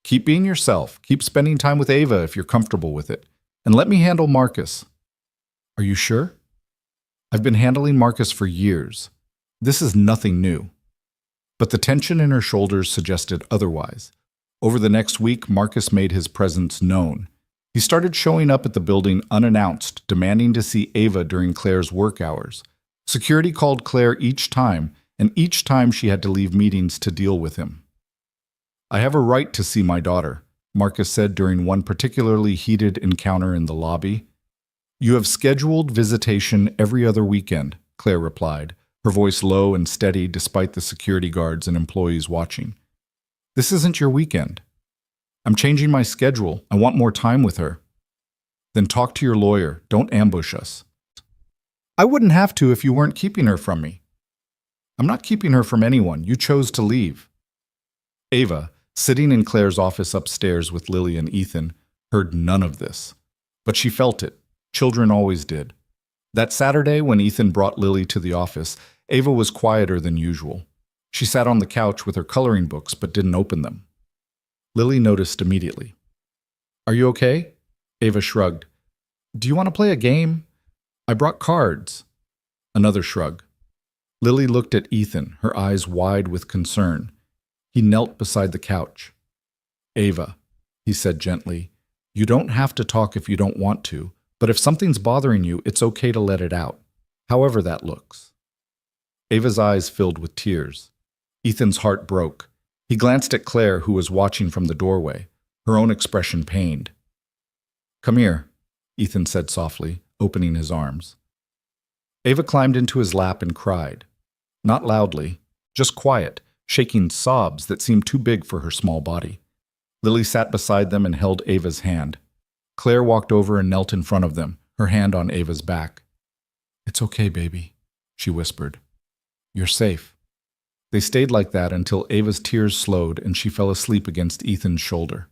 "Keep being yourself. Keep spending time with Ava if you're comfortable with it. And let me handle Marcus." "Are you sure?" "I've been handling Marcus for years. This is nothing new." But the tension in her shoulders suggested otherwise. Over the next week, Marcus made his presence known. He started showing up at the building unannounced, demanding to see Ava during Claire's work hours. Security called Claire each time, and each time she had to leave meetings to deal with him. "I have a right to see my daughter," Marcus said during one particularly heated encounter in the lobby. "You have scheduled visitation every other weekend," Claire replied, her voice low and steady despite the security guards and employees watching. "This isn't your weekend." "I'm changing my schedule. I want more time with her." "Then talk to your lawyer. Don't ambush us." "I wouldn't have to if you weren't keeping her from me." "I'm not keeping her from anyone. You chose to leave." Ava, sitting in Claire's office upstairs with Lily and Ethan, heard none of this. But she felt it. Children always did. That Saturday, when Ethan brought Lily to the office, Ava was quieter than usual. She sat on the couch with her coloring books but didn't open them. Lily noticed immediately. "Are you okay?" Ava shrugged. "Do you want to play a game? I brought cards." Another shrug. Lily looked at Ethan, her eyes wide with concern. He knelt beside the couch. "Ava," he said gently, "you don't have to talk if you don't want to, but if something's bothering you, it's okay to let it out, however that looks." Ava's eyes filled with tears. Ethan's heart broke. He glanced at Claire, who was watching from the doorway, her own expression pained. "Come here," Ethan said softly, opening his arms. Ava climbed into his lap and cried. Not loudly, just quiet, shaking sobs that seemed too big for her small body. Lily sat beside them and held Ava's hand. Claire walked over and knelt in front of them, her hand on Ava's back. "It's okay, baby," she whispered. "You're safe." They stayed like that until Ava's tears slowed and she fell asleep against Ethan's shoulder.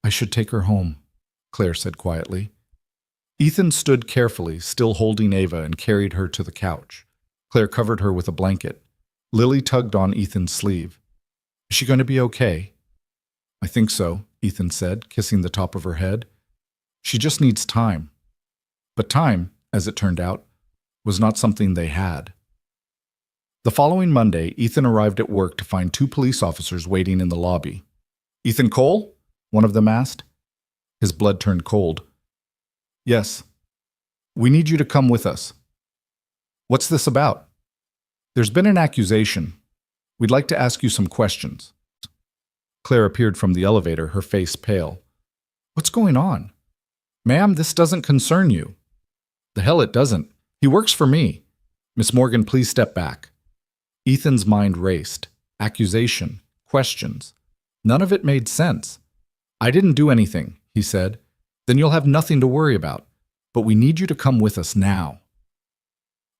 "I should take her home," Claire said quietly. Ethan stood carefully, still holding Ava, and carried her to the couch. Claire covered her with a blanket. Lily tugged on Ethan's sleeve. "Is she going to be okay?" "I think so," Ethan said, kissing the top of her head. "She just needs time." But time, as it turned out, was not something they had. The following Monday, Ethan arrived at work to find 2 police officers waiting in the lobby. "Ethan Cole?" one of them asked. His blood turned cold. "Yes. We need you to come with us." "What's this about?" "There's been an accusation. We'd like to ask you some questions." Claire appeared from the elevator, her face pale. "What's going on?" "Ma'am, this doesn't concern you." "The hell it doesn't. He works for me." "Miss Morgan, please step back." Ethan's mind raced. Accusation. Questions. None of it made sense. "I didn't do anything," he said. "Then you'll have nothing to worry about. But we need you to come with us now."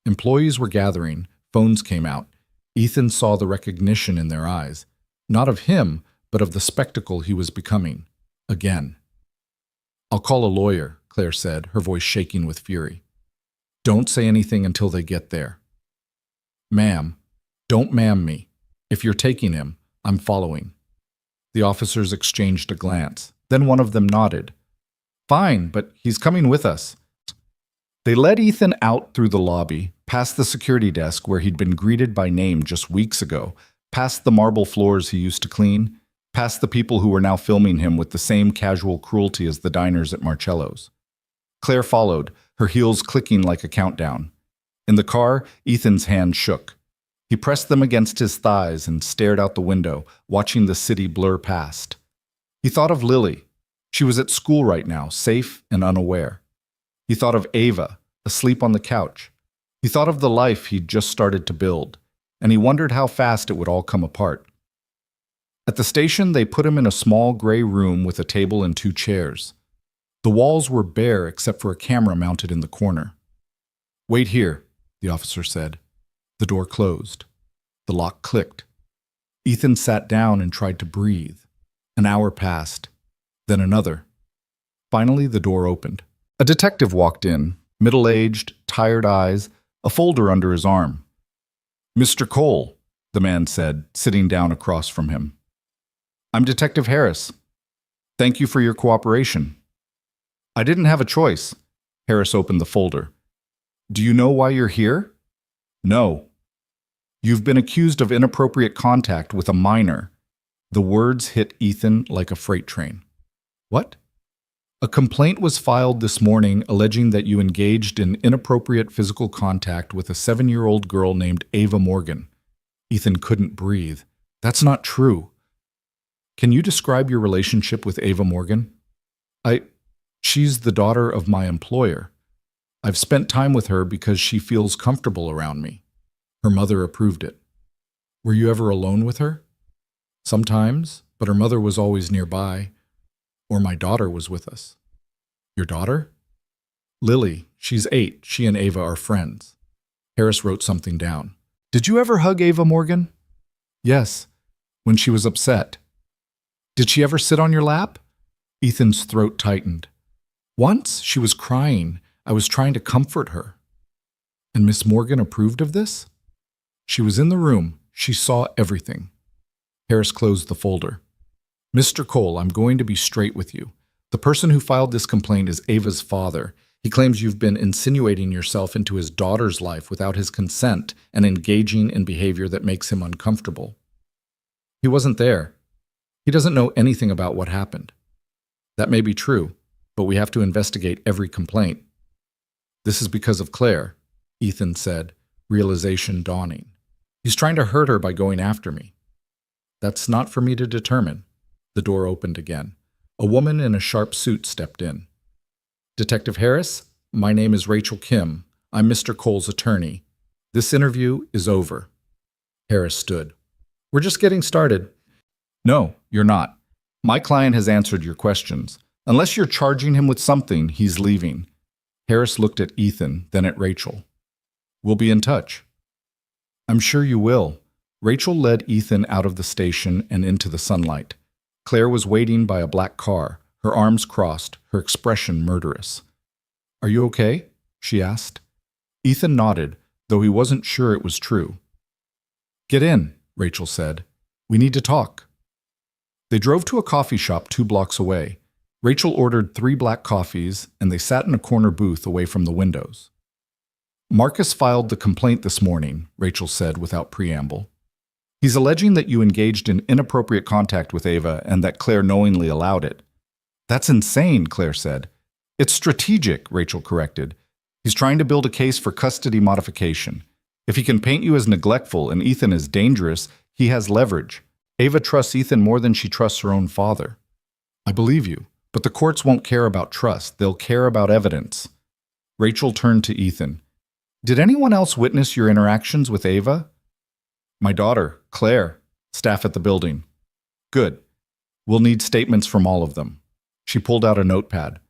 Employees were gathering. Phones came out. Ethan saw the recognition in their eyes. Not of him, but of the spectacle he was becoming. Again. "I'll call a lawyer," Claire said, her voice shaking with fury. "Don't say anything until they get there." "Ma'am, don't ma'am me. If you're taking him, I'm following." The officers exchanged a glance. Then one of them nodded. "Fine, but he's coming with us." They led Ethan out through the lobby, past the security desk where he'd been greeted by name just weeks ago, past the marble floors he used to clean, past the people who were now filming him with the same casual cruelty as the diners at Marcello's. Claire followed, her heels clicking like a countdown. In the car, Ethan's hand shook. He pressed them against his thighs and stared out the window, watching the city blur past. He thought of Lily. She was at school right now, safe and unaware. He thought of Ava, asleep on the couch. He thought of the life he'd just started to build, and he wondered how fast it would all come apart. At the station, they put him in a small gray room with a table and 2 chairs. The walls were bare except for a camera mounted in the corner. "Wait here," the officer said. The door closed. The lock clicked. Ethan sat down and tried to breathe. An hour passed, then another. Finally, the door opened. A detective walked in, middle-aged, tired eyes, a folder under his arm. "Mr. Cole," the man said, sitting down across from him. "I'm Detective Harris. Thank you for your cooperation." "I didn't have a choice." Harris opened the folder. "Do you know why you're here?" "No." "You've been accused of inappropriate contact with a minor." The words hit Ethan like a freight train. "What?" "A complaint was filed this morning alleging that you engaged in inappropriate physical contact with a 7-year-old girl named Ava Morgan." Ethan couldn't breathe. "That's not true." "Can you describe your relationship with Ava Morgan?" She's the daughter of my employer. I've spent time with her because she feels comfortable around me." Her mother approved it. "Were you ever alone with her?" "Sometimes, but her mother was always nearby. Or my daughter was with us." "Your daughter?" "Lily. She's 8. She and Ava are friends." Harris wrote something down. "Did you ever hug Ava Morgan?" "Yes, when she was upset." "Did she ever sit on your lap?" Ethan's throat tightened. Once she was crying. I was trying to comfort her. And Miss Morgan approved of this? She was in the room. She saw everything. Harris closed the folder. Mr. Cole, I'm going to be straight with you. The person who filed this complaint is Ava's father. He claims you've been insinuating yourself into his daughter's life without his consent and engaging in behavior that makes him uncomfortable. He wasn't there. He doesn't know anything about what happened. That may be true, but we have to investigate every complaint. This is because of Claire, Ethan said, realization dawning. He's trying to hurt her by going after me. That's not for me to determine. The door opened again. A woman in a sharp suit stepped in. Detective Harris, my name is Rachel Kim. I'm Mr. Cole's attorney. This interview is over. Harris stood. We're just getting started. No, you're not. My client has answered your questions. Unless you're charging him with something, he's leaving. Harris looked at Ethan, then at Rachel. We'll be in touch. I'm sure you will. Rachel led Ethan out of the station and into the sunlight. Claire was waiting by a black car, her arms crossed, her expression murderous. Are you okay? She asked. Ethan nodded, though he wasn't sure it was true. Get in, Rachel said. We need to talk. They drove to a coffee shop 2 blocks away. Rachel ordered 3 black coffees, and they sat in a corner booth away from the windows. Marcus filed the complaint this morning, Rachel said without preamble. He's alleging that you engaged in inappropriate contact with Ava and that Claire knowingly allowed it. That's insane, Claire said. It's strategic, Rachel corrected. He's trying to build a case for custody modification. If he can paint you as neglectful and Ethan as dangerous, he has leverage. Ava trusts Ethan more than she trusts her own father. I believe you, but the courts won't care about trust. They'll care about evidence. Rachel turned to Ethan. Did anyone else witness your interactions with Ava? My daughter, Claire, staff at the building. Good. We'll need statements from all of them. She pulled out a notepad.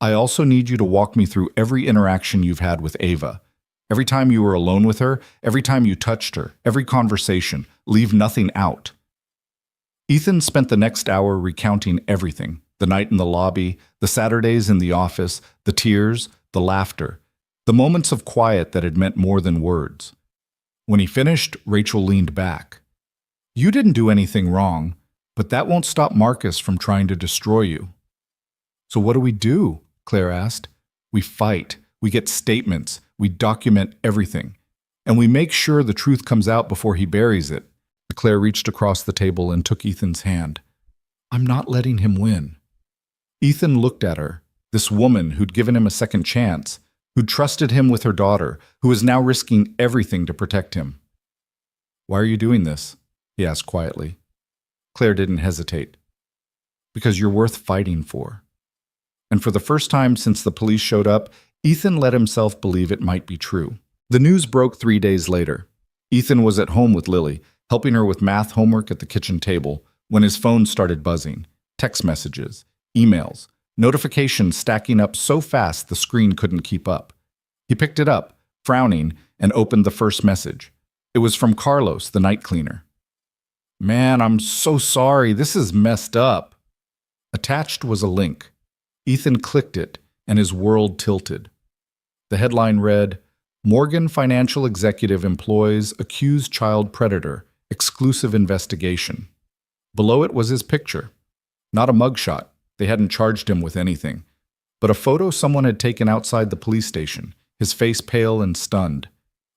I also need you to walk me through every interaction you've had with Ava. Every time you were alone with her, every time you touched her, every conversation. Leave nothing out. Ethan spent the next hour recounting everything. The night in the lobby, the Saturdays in the office, the tears, the laughter, the moments of quiet that had meant more than words. When he finished, Rachel leaned back. You didn't do anything wrong, but that won't stop Marcus from trying to destroy you. So what do we do? Claire asked. We fight. We get statements. We document everything. And we make sure the truth comes out before he buries it. Claire reached across the table and took Ethan's hand. I'm not letting him win. Ethan looked at her, this woman who'd given him a second chance, who'd trusted him with her daughter, who was now risking everything to protect him. Why are you doing this? He asked quietly. Claire didn't hesitate. Because you're worth fighting for. And for the first time since the police showed up, Ethan let himself believe it might be true. The news broke 3 days later. Ethan was at home with Lily, helping her with math homework at the kitchen table, when his phone started buzzing. Text messages, emails, notifications stacking up so fast the screen couldn't keep up. He picked it up, frowning, and opened the first message. It was from Carlos, the night cleaner. Man, I'm so sorry. This is messed up. Attached was a link. Ethan clicked it, and his world tilted. The headline read, Morgan Financial Executive Employs Accused Child Predator, Exclusive Investigation. Below it was his picture. Not a mugshot. They hadn't charged him with anything. But a photo someone had taken outside the police station, his face pale and stunned.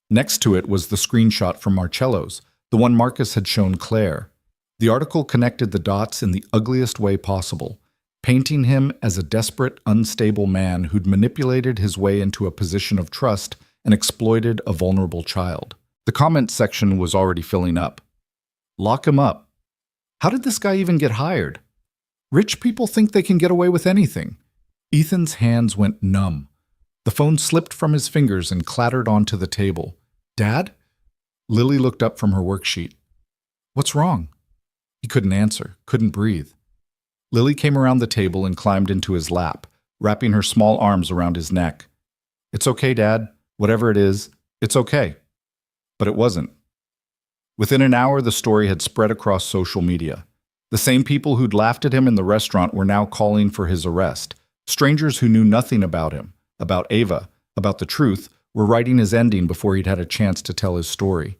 Next to it was the screenshot from Marcello's, the one Marcus had shown Claire. The article connected the dots in the ugliest way possible, painting him as a desperate, unstable man who'd manipulated his way into a position of trust and exploited a vulnerable child. The comment section was already filling up. Lock him up. How did this guy even get hired? Rich people think they can get away with anything. Ethan's hands went numb. The phone slipped from his fingers and clattered onto the table. Dad? Lily looked up from her worksheet. What's wrong? He couldn't answer, couldn't breathe. Lily came around the table and climbed into his lap, wrapping her small arms around his neck. It's okay, Dad. Whatever it is, it's okay. But it wasn't. Within an hour, the story had spread across social media. The same people who'd laughed at him in the restaurant were now calling for his arrest. Strangers who knew nothing about him, about Ava, about the truth, were writing his ending before he'd had a chance to tell his story.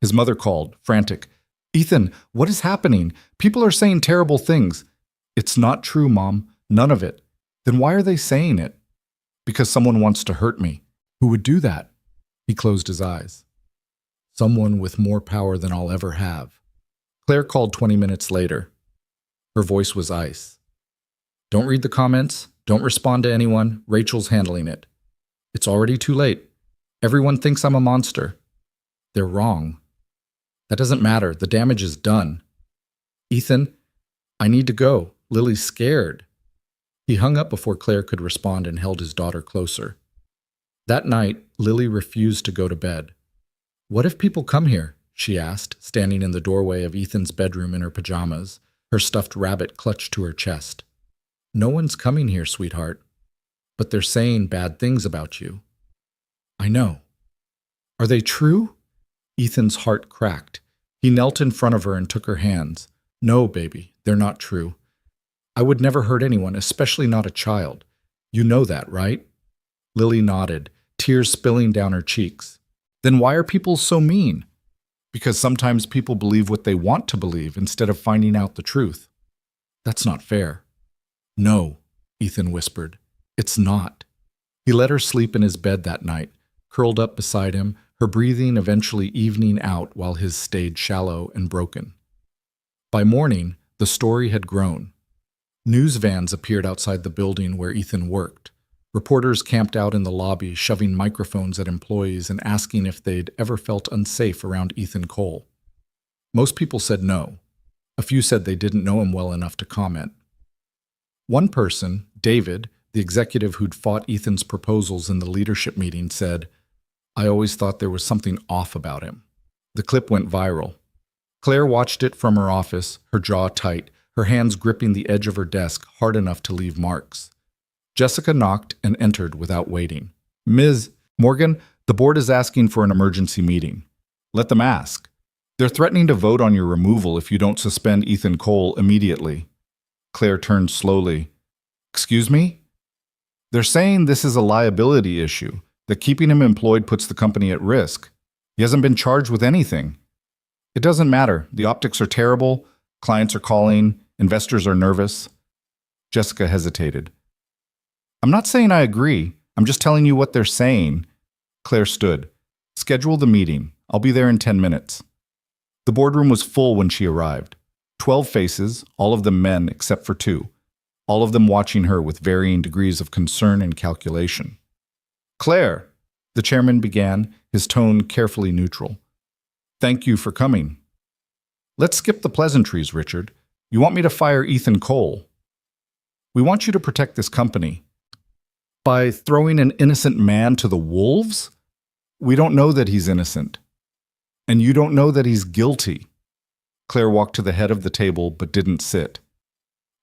His mother called, frantic. "Ethan, what is happening? People are saying terrible things." "It's not true, Mom. None of it." "Then why are they saying it?" "Because someone wants to hurt me." "Who would do that?" He closed his eyes. "Someone with more power than I'll ever have." Claire called 20 minutes later. Her voice was ice. "Don't read the comments. Don't respond to anyone. Rachel's handling it." "It's already too late. Everyone thinks I'm a monster." "They're wrong." "That doesn't matter. The damage is done." "Ethan, I need to go. Lily's scared." He hung up before Claire could respond and held his daughter closer. That night, Lily refused to go to bed. "What if people come here?" she asked, standing in the doorway of Ethan's bedroom in her pajamas, her stuffed rabbit clutched to her chest. "No one's coming here, sweetheart. But they're saying bad things about you." "I know." "Are they true?" Ethan's heart cracked. He knelt in front of her and took her hands. "No, baby, they're not true. I would never hurt anyone, especially not a child. You know that, right?" Lily nodded, tears spilling down her cheeks. "Then why are people so mean?" "Because sometimes people believe what they want to believe instead of finding out the truth." "That's not fair." "No," Ethan whispered. "It's not." He let her sleep in his bed that night, curled up beside him, her breathing eventually evening out while his stayed shallow and broken. By morning, the story had grown. News vans appeared outside the building where Ethan worked. Reporters camped out in the lobby, shoving microphones at employees and asking if they'd ever felt unsafe around Ethan Cole. Most people said no. A few said they didn't know him well enough to comment. One person, David, the executive who'd fought Ethan's proposals in the leadership meeting, said, "I always thought there was something off about him." The clip went viral. Claire watched it from her office, her jaw tight, her hands gripping the edge of her desk hard enough to leave marks. Jessica knocked and entered without waiting. "Ms. Morgan, the board is asking for an emergency meeting." "Let them ask. They're threatening to vote on your removal if you don't suspend Ethan Cole immediately." Claire turned slowly. "Excuse me?" "They're saying this is a liability issue, that keeping him employed puts the company at risk. He hasn't been charged with anything." "It doesn't matter. The optics are terrible. Clients are calling. Investors are nervous." Jessica hesitated. "I'm not saying I agree. I'm just telling you what they're saying." Claire stood. "Schedule the meeting. I'll be there in 10 minutes." The boardroom was full when she arrived. 12 faces, all of them men except for 2. All of them watching her with varying degrees of concern and calculation. "Claire," the chairman began, his tone carefully neutral. "Thank you for coming." "Let's skip the pleasantries, Richard. You want me to fire Ethan Cole?" "We want you to protect this company." "By throwing an innocent man to the wolves?" "We don't know that he's innocent." "And you don't know that he's guilty." Claire walked to the head of the table but didn't sit.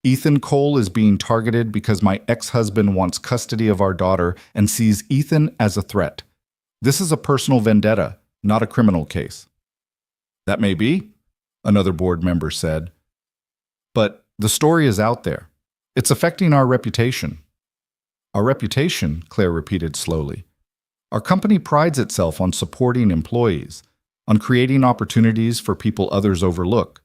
"Ethan Cole is being targeted because my ex-husband wants custody of our daughter and sees Ethan as a threat. This is a personal vendetta, not a criminal case." "That may be," another board member said. "But the story is out there. It's affecting our reputation." "Our reputation," Claire repeated slowly. "Our company prides itself on supporting employees, on creating opportunities for people others overlook.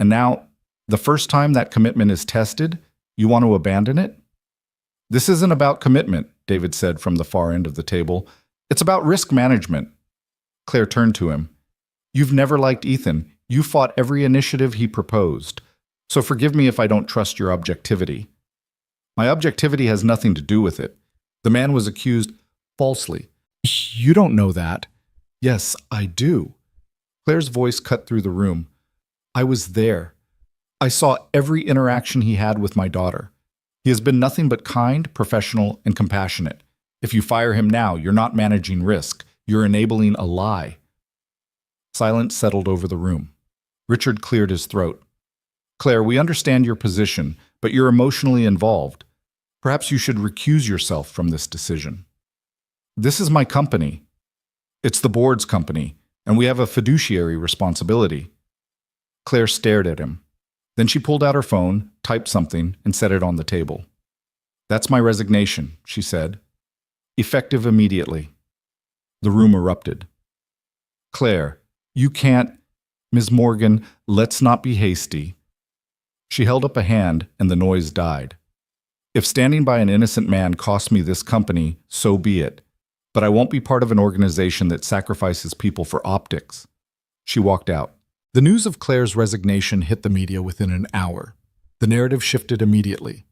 And now, the first time that commitment is tested, you want to abandon it?" "This isn't about commitment," David said from the far end of the table. "It's about risk management." Claire turned to him. "You've never liked Ethan. You fought every initiative he proposed. So forgive me if I don't trust your objectivity." "My objectivity has nothing to do with it. The man was accused falsely." "You don't know that." "Yes, I do." Claire's voice cut through the room. "I was there. I saw every interaction he had with my daughter. He has been nothing but kind, professional, and compassionate. If you fire him now, you're not managing risk. You're enabling a lie." Silence settled over the room. Richard cleared his throat. "Claire, we understand your position, but you're emotionally involved. Perhaps you should recuse yourself from this decision." "This is my company. It's the board's company, and we have a fiduciary responsibility." Claire stared at him. Then she pulled out her phone, typed something, and set it on the table. "That's my resignation," she said. "Effective immediately." The room erupted. "Claire, you can't—" "Ms. Morgan, let's not be hasty." She held up a hand, and the noise died. "If standing by an innocent man costs me this company, so be it. But I won't be part of an organization that sacrifices people for optics." She walked out. The news of Claire's resignation hit the media within an hour. The narrative shifted immediately.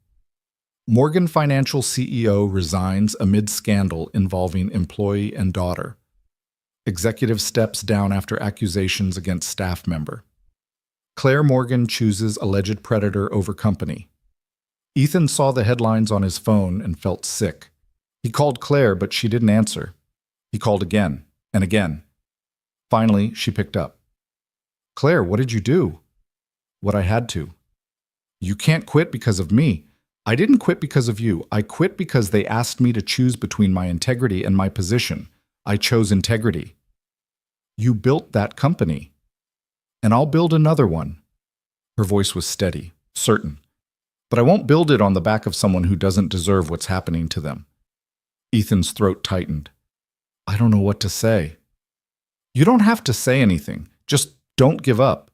Morgan Financial CEO resigns amid scandal involving employee and daughter. Executive steps down after accusations against staff member. Claire Morgan chooses alleged predator over company. Ethan saw the headlines on his phone and felt sick. He called Claire, but she didn't answer. He called again and again. Finally, she picked up. "Claire, what did you do?" "What I had to." "You can't quit because of me." "I didn't quit because of you. I quit because they asked me to choose between my integrity and my position. I chose integrity." "You built that company." "And I'll build another one." Her voice was steady, certain. "But I won't build it on the back of someone who doesn't deserve what's happening to them." Ethan's throat tightened. "I don't know what to say." "You don't have to say anything. Just don't give up."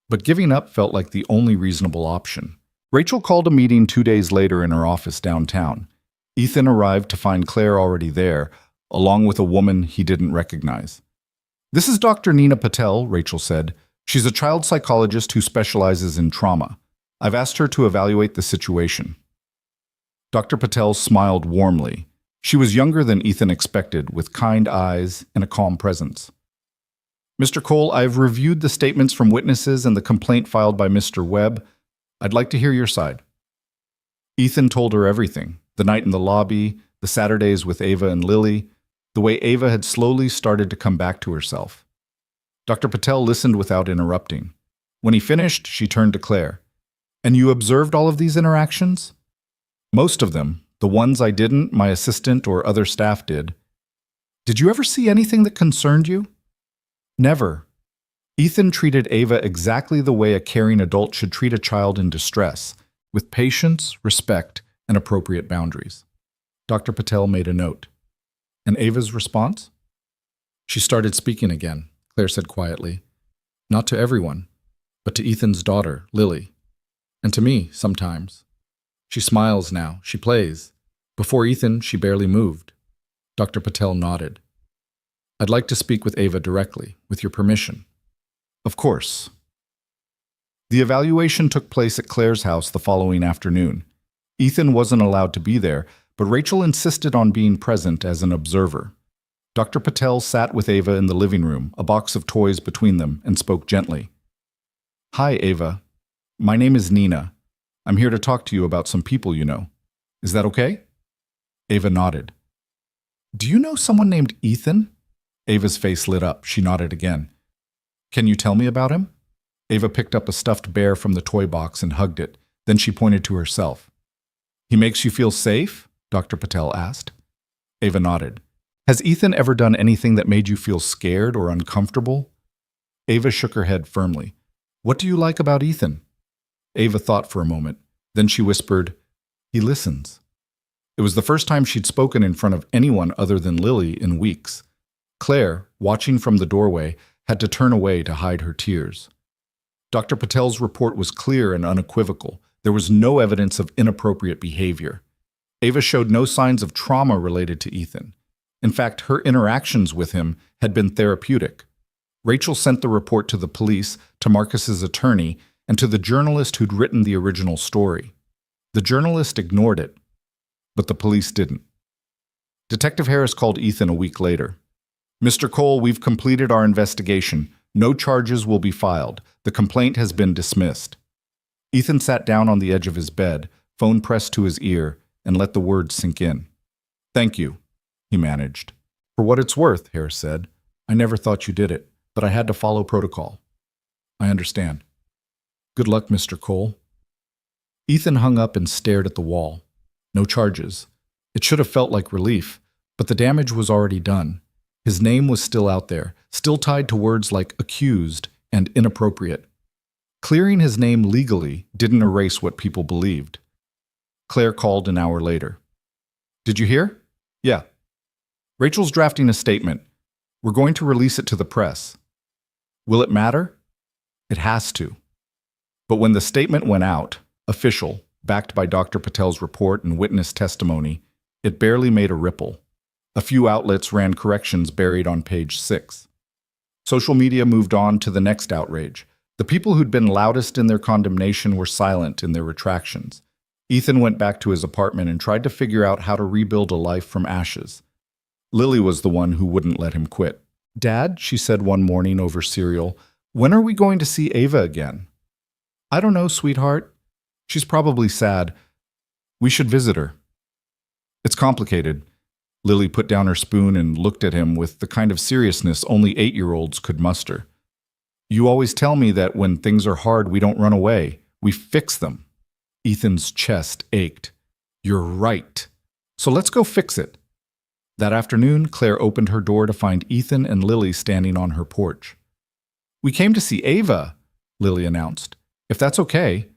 But giving up felt like the only reasonable option. Rachel called a meeting 2 days later in her office downtown. Ethan arrived to find Claire already there, along with a woman he didn't recognize. "This is Dr. Nina Patel," Rachel said. "She's a child psychologist who specializes in trauma. I've asked her to evaluate the situation." Dr. Patel smiled warmly. She was younger than Ethan expected, with kind eyes and a calm presence. "Mr. Cole, I've reviewed the statements from witnesses and the complaint filed by Mr. Webb. I'd like to hear your side." Ethan told her everything: the night in the lobby, the Saturdays with Ava and Lily, the way Ava had slowly started to come back to herself. Dr. Patel listened without interrupting. When he finished, she turned to Claire. "And you observed all of these interactions?" "Most of them. The ones I didn't, my assistant or other staff did." "Did you ever see anything that concerned you?" "Never." Ethan treated Ava exactly the way a caring adult should treat a child in distress, with patience, respect, and appropriate boundaries. Dr. Patel made a note. "And Ava's response?" "She started speaking again," Claire said quietly. "Not to everyone, but to Ethan's daughter, Lily. And to me, sometimes. She smiles now, she plays. Before Ethan, she barely moved." Dr. Patel nodded. "I'd like to speak with Ava directly, with your permission." "Of course." The evaluation took place at Claire's house the following afternoon. Ethan wasn't allowed to be there, but Rachel insisted on being present as an observer. Dr. Patel sat with Ava in the living room, a box of toys between them, and spoke gently. "Hi, Ava. My name is Nina. I'm here to talk to you about some people you know. Is that okay?" Ava nodded. "Do you know someone named Ethan?" Ava's face lit up. She nodded again. "Can you tell me about him?" Ava picked up a stuffed bear from the toy box and hugged it. Then she pointed to herself. "He makes you feel safe?" Dr. Patel asked. Ava nodded. "Has Ethan ever done anything that made you feel scared or uncomfortable?" Ava shook her head firmly. "What do you like about Ethan?" Ava thought for a moment. Then she whispered, "He listens." It was the first time she'd spoken in front of anyone other than Lily in weeks. Claire, watching from the doorway, had to turn away to hide her tears. Dr. Patel's report was clear and unequivocal. There was no evidence of inappropriate behavior. Ava showed no signs of trauma related to Ethan. In fact, her interactions with him had been therapeutic. Rachel sent the report to the police, to Marcus's attorney, and to the journalist who'd written the original story. The journalist ignored it, but the police didn't. Detective Harris called Ethan a week later. "Mr. Cole, we've completed our investigation. No charges will be filed. The complaint has been dismissed." Ethan sat down on the edge of his bed, phone pressed to his ear, and let the words sink in. "Thank you," he managed. "For what it's worth," Harris said. "I never thought you did it, but I had to follow protocol." "I understand." "Good luck, Mr. Cole." Ethan hung up and stared at the wall. No charges. It should have felt like relief, but the damage was already done. His name was still out there, still tied to words like accused and inappropriate. clearing his name legally didn't erase what people believed. Claire called an hour later. Did you hear? Yeah. Rachel's drafting a statement. We're going to release it to the press. Will it matter? It has to. But when the statement went out, official, backed by Dr. Patel's report and witness testimony, it barely made a ripple. A few outlets ran corrections buried on page 6. Social media moved on to the next outrage. The people who'd been loudest in their condemnation were silent in their retractions. Ethan went back to his apartment and tried to figure out how to rebuild a life from ashes. Lily was the one who wouldn't let him quit. Dad, she said one morning over cereal, when are we going to see Ava again? I don't know, sweetheart. She's probably sad. We should visit her. It's complicated. Lily put down her spoon and looked at him with the kind of seriousness only 8-year-olds could muster. You always tell me that when things are hard, we don't run away. We fix them. Ethan's chest ached. You're right. So let's go fix it. That afternoon, Claire opened her door to find Ethan and Lily standing on her porch. We came to see Ava, Lily announced. If that's okay.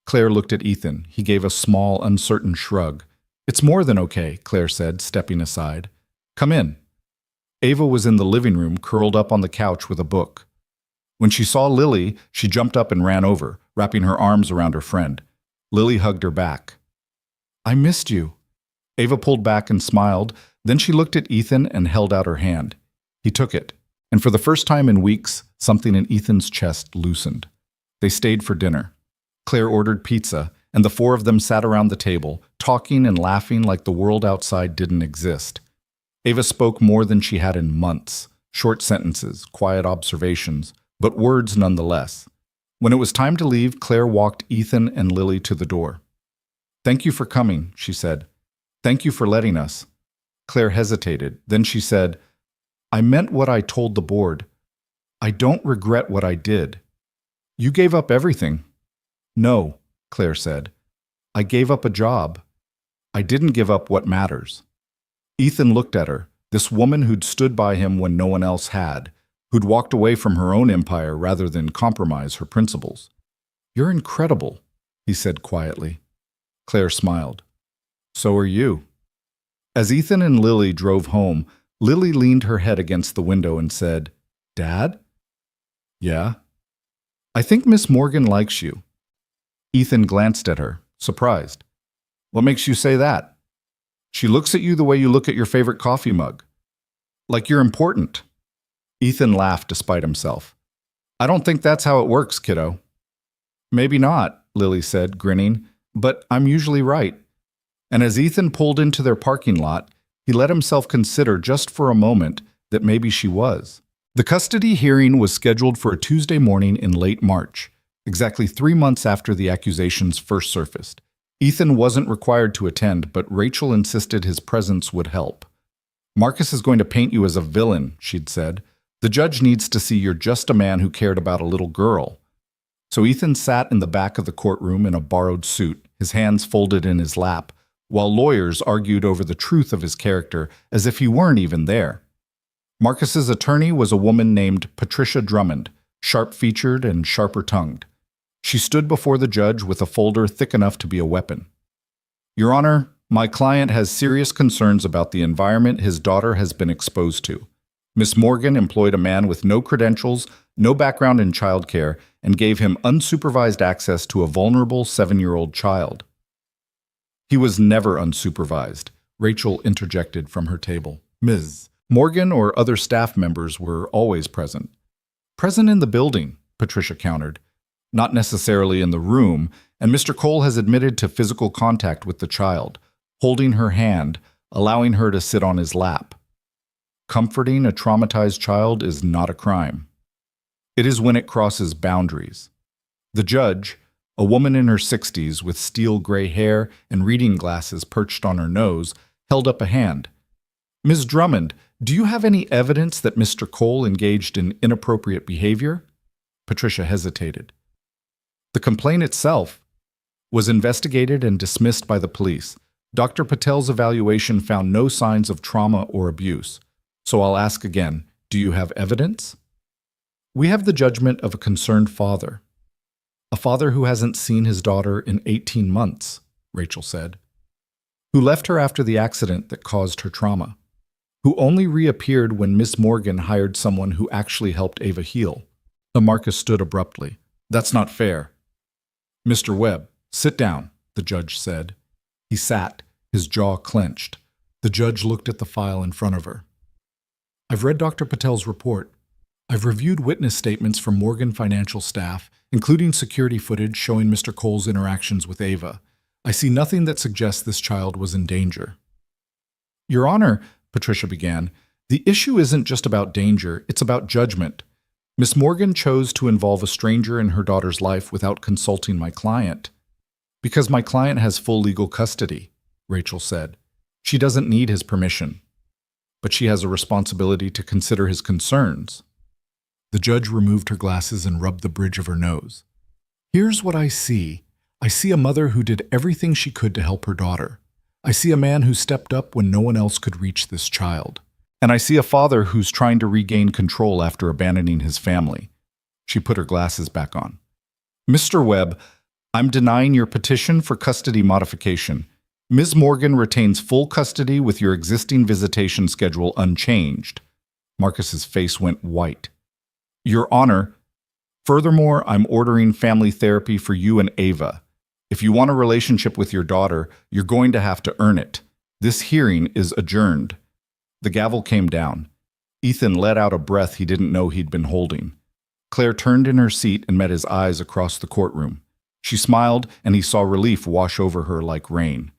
Claire looked at Ethan. He gave a small, uncertain shrug. It's more than okay, Claire said, stepping aside. Come in. Ava was in the living room, curled up on the couch with a book. When she saw Lily, she jumped up and ran over, wrapping her arms around her friend. Lily hugged her back. I missed you. Ava pulled back and smiled. Then she looked at Ethan and held out her hand. He took it, and for the first time in weeks, something in Ethan's chest loosened. They stayed for dinner. Claire ordered pizza, and the four of them sat around the table, talking and laughing like the world outside didn't exist. Ava spoke more than she had in months, short sentences, quiet observations, but words nonetheless. When it was time to leave, Claire walked Ethan and Lily to the door. Thank you for coming, she said. Thank you for letting us. Claire hesitated. Then she said, I meant what I told the board. I don't regret what I did. You gave up everything. No, Claire said. I gave up a job. I didn't give up what matters. Ethan looked at her, this woman who'd stood by him when no one else had, who'd walked away from her own empire rather than compromise her principles. You're incredible, he said quietly. Claire smiled. So are you. As Ethan and Lily drove home, Lily leaned her head against the window and said, Dad? Yeah? I think Miss Morgan likes you. Ethan glanced at her, surprised. What makes you say that? She looks at you the way you look at your favorite coffee mug. Like you're important. Ethan laughed despite himself. I don't think that's how it works, kiddo. Maybe not, Lily said, grinning, but I'm usually right. And as Ethan pulled into their parking lot, he let himself consider just for a moment that maybe she was. The custody hearing was scheduled for a Tuesday morning in late March, exactly 3 months after the accusations first surfaced. Ethan wasn't required to attend, but Rachel insisted his presence would help. Marcus is going to paint you as a villain, she'd said. The judge needs to see you're just a man who cared about a little girl. So Ethan sat in the back of the courtroom in a borrowed suit, his hands folded in his lap, while lawyers argued over the truth of his character as if he weren't even there. Marcus's attorney was a woman named Patricia Drummond, sharp-featured and sharper-tongued. She stood before the judge with a folder thick enough to be a weapon. Your Honor, my client has serious concerns about the environment his daughter has been exposed to. Miss Morgan employed a man with no credentials, no background in childcare, and gave him unsupervised access to a vulnerable 7-year-old child. He was never unsupervised, Rachel interjected from her table. Ms. Morgan or other staff members were always present. Present in the building, Patricia countered. Not necessarily in the room, and Mr. Cole has admitted to physical contact with the child, holding her hand, allowing her to sit on his lap. Comforting a traumatized child is not a crime. It is when it crosses boundaries. The judge, a woman in her 60s with steel gray hair and reading glasses perched on her nose, held up a hand. Ms. Drummond, do you have any evidence that Mr. Cole engaged in inappropriate behavior? Patricia hesitated. The complaint itself was investigated and dismissed by the police. Dr. Patel's evaluation found no signs of trauma or abuse. So I'll ask again, do you have evidence? We have the judgment of a concerned father. A father who hasn't seen his daughter in 18 months, Rachel said. Who left her after the accident that caused her trauma. Who only reappeared when Miss Morgan hired someone who actually helped Ava heal. Marcus stood abruptly. That's not fair. Mr. Webb, sit down, the judge said. He sat, his jaw clenched. The judge looked at the file in front of her. I've read Dr. Patel's report. I've reviewed witness statements from Morgan Financial staff, including security footage showing Mr. Cole's interactions with Ava. I see nothing that suggests this child was in danger. Your Honor, Patricia began, the issue isn't just about danger, it's about judgment. Miss Morgan chose to involve a stranger in her daughter's life without consulting my client. Because my client has full legal custody, Rachel said. She doesn't need his permission. But she has a responsibility to consider his concerns. The judge removed her glasses and rubbed the bridge of her nose. Here's what I see. I see a mother who did everything she could to help her daughter. I see a man who stepped up when no one else could reach this child. And I see a father who's trying to regain control after abandoning his family. She put her glasses back on. Mr. Webb, I'm denying your petition for custody modification. Ms. Morgan retains full custody with your existing visitation schedule unchanged. Marcus's face went white. Your Honor, furthermore, I'm ordering family therapy for you and Ava. If you want a relationship with your daughter, you're going to have to earn it. This hearing is adjourned. The gavel came down. Ethan let out a breath he didn't know he'd been holding. Claire turned in her seat and met his eyes across the courtroom. She smiled, and he saw relief wash over her like rain.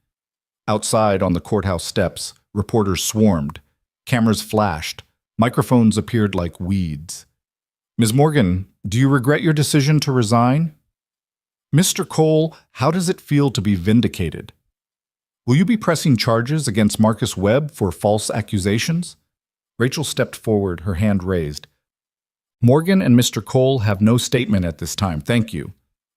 Outside on the courthouse steps, reporters swarmed. Cameras flashed. Microphones appeared like weeds. Ms. Morgan, do you regret your decision to resign? Mr. Cole, how does it feel to be vindicated? Will you be pressing charges against Marcus Webb for false accusations? Rachel stepped forward, her hand raised. Morgan and Mr. Cole have no statement at this time, thank you.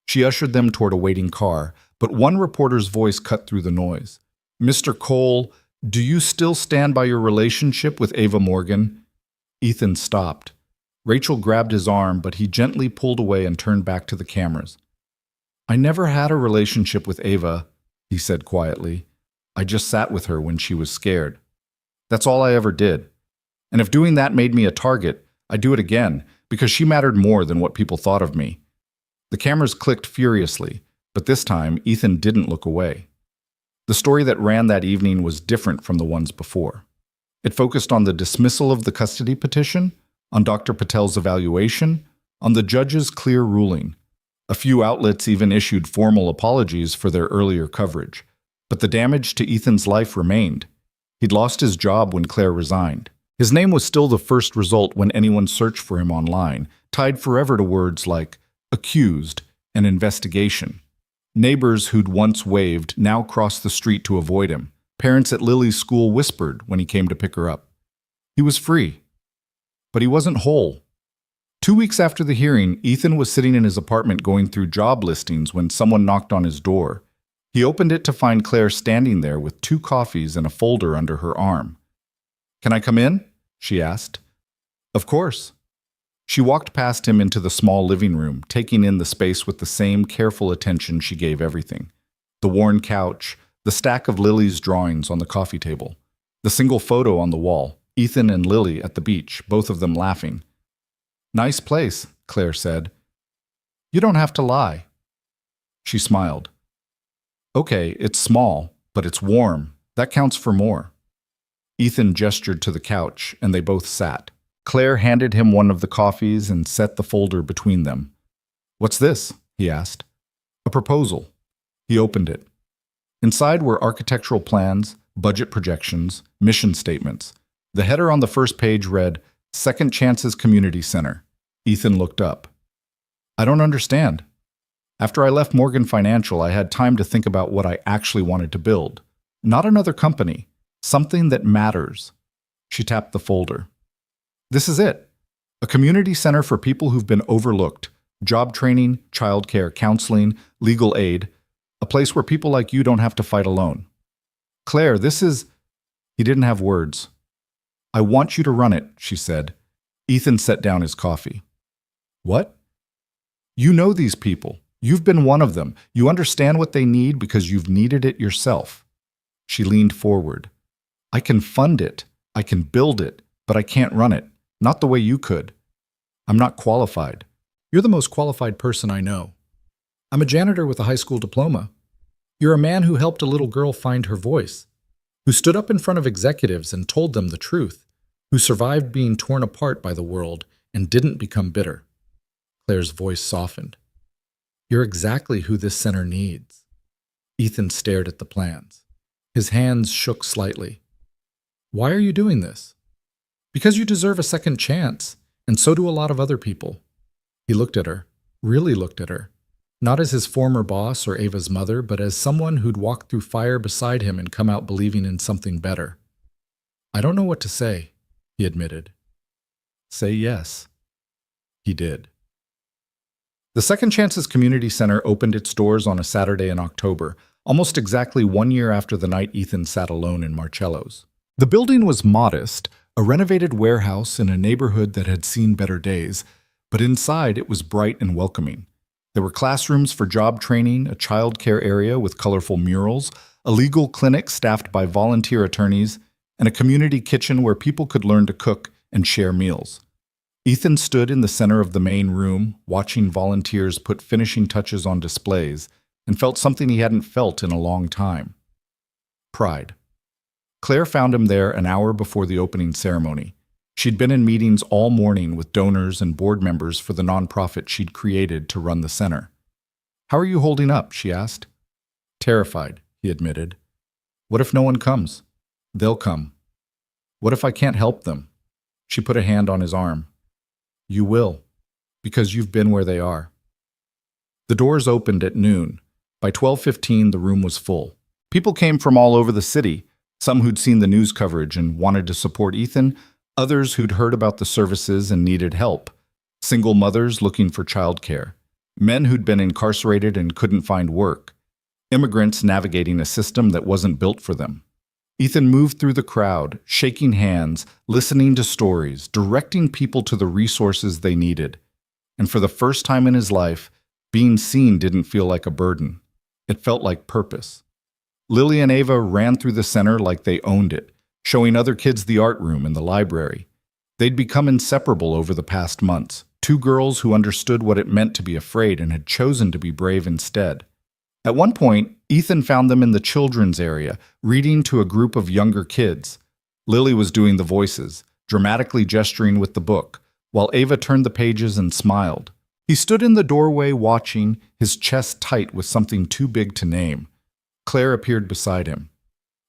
She ushered them toward a waiting car, but one reporter's voice cut through the noise. Mr. Cole, do you still stand by your relationship with Ava Morgan? Ethan stopped. Rachel grabbed his arm, but he gently pulled away and turned back to the cameras. I never had a relationship with Ava, he said quietly. I just sat with her when she was scared. That's all I ever did. And if doing that made me a target, I'd do it again, because she mattered more than what people thought of me. The cameras clicked furiously, but this time Ethan didn't look away. The story that ran that evening was different from the ones before. It focused on the dismissal of the custody petition, on Dr. Patel's evaluation, on the judge's clear ruling. A few outlets even issued formal apologies for their earlier coverage. But the damage to Ethan's life remained. He'd lost his job when Claire resigned. His name was still the first result when anyone searched for him online, tied forever to words like accused and investigation. Neighbors who'd once waved now crossed the street to avoid him. Parents at Lily's school whispered when he came to pick her up. He was free. But he wasn't whole. 2 weeks after the hearing, Ethan was sitting in his apartment going through job listings when someone knocked on his door. He opened it to find Claire standing there with 2 coffees and a folder under her arm. Can I come in? She asked. Of course. She walked past him into the small living room, taking in the space with the same careful attention she gave everything. The worn couch, the stack of Lily's drawings on the coffee table, the single photo on the wall, Ethan and Lily at the beach, both of them laughing. Nice place, Claire said. You don't have to lie. She smiled. Okay, it's small, but it's warm. That counts for more. Ethan gestured to the couch, and they both sat. Claire handed him one of the coffees and set the folder between them. What's this? He asked. A proposal. He opened it. Inside were architectural plans, budget projections, mission statements. The header on the first page read, Second Chances Community Center. Ethan looked up. I don't understand. After I left Morgan Financial, I had time to think about what I actually wanted to build. Not another company. Something that matters. She tapped the folder. This is it. A community center for people who've been overlooked. Job training, childcare, counseling, legal aid. A place where people like you don't have to fight alone. Claire, this is... He didn't have words. I want you to run it, she said. Ethan set down his coffee. What? You know these people. You've been one of them. You understand what they need because you've needed it yourself. She leaned forward. I can fund it. I can build it, but I can't run it. Not the way you could. I'm not qualified. You're the most qualified person I know. I'm a janitor with a high school diploma. You're a man who helped a little girl find her voice, who stood up in front of executives and told them the truth, who survived being torn apart by the world and didn't become bitter. Claire's voice softened. You're exactly who this center needs. Ethan stared at the plans. His hands shook slightly. Why are you doing this? Because you deserve a second chance, and so do a lot of other people. He looked at her, really looked at her, not as his former boss or Ava's mother, but as someone who'd walked through fire beside him and come out believing in something better. I don't know what to say, he admitted. Say yes. He did. The Second Chances Community Center opened its doors on a Saturday in October, almost exactly 1 year after the night Ethan sat alone in Marcello's. The building was modest, a renovated warehouse in a neighborhood that had seen better days, but inside it was bright and welcoming. There were classrooms for job training, a child care area with colorful murals, a legal clinic staffed by volunteer attorneys, and a community kitchen where people could learn to cook and share meals. Ethan stood in the center of the main room, watching volunteers put finishing touches on displays, and felt something he hadn't felt in a long time. Pride. Claire found him there an hour before the opening ceremony. She'd been in meetings all morning with donors and board members for the nonprofit she'd created to run the center. How are you holding up? She asked. Terrified, he admitted. What if no one comes? They'll come. What if I can't help them? She put a hand on his arm. You will, because you've been where they are. The doors opened at noon. By 12:15, the room was full. People came from all over the city, some who'd seen the news coverage and wanted to support Ethan, others who'd heard about the services and needed help, single mothers looking for childcare, men who'd been incarcerated and couldn't find work, immigrants navigating a system that wasn't built for them. Ethan moved through the crowd, shaking hands, listening to stories, directing people to the resources they needed. And for the first time in his life, being seen didn't feel like a burden. It felt like purpose. Lily and Ava ran through the center like they owned it, showing other kids the art room and the library. They'd become inseparable over the past months, two girls who understood what it meant to be afraid and had chosen to be brave instead. At one point, Ethan found them in the children's area, reading to a group of younger kids. Lily was doing the voices, dramatically gesturing with the book, while Ava turned the pages and smiled. He stood in the doorway watching, his chest tight with something too big to name. Claire appeared beside him.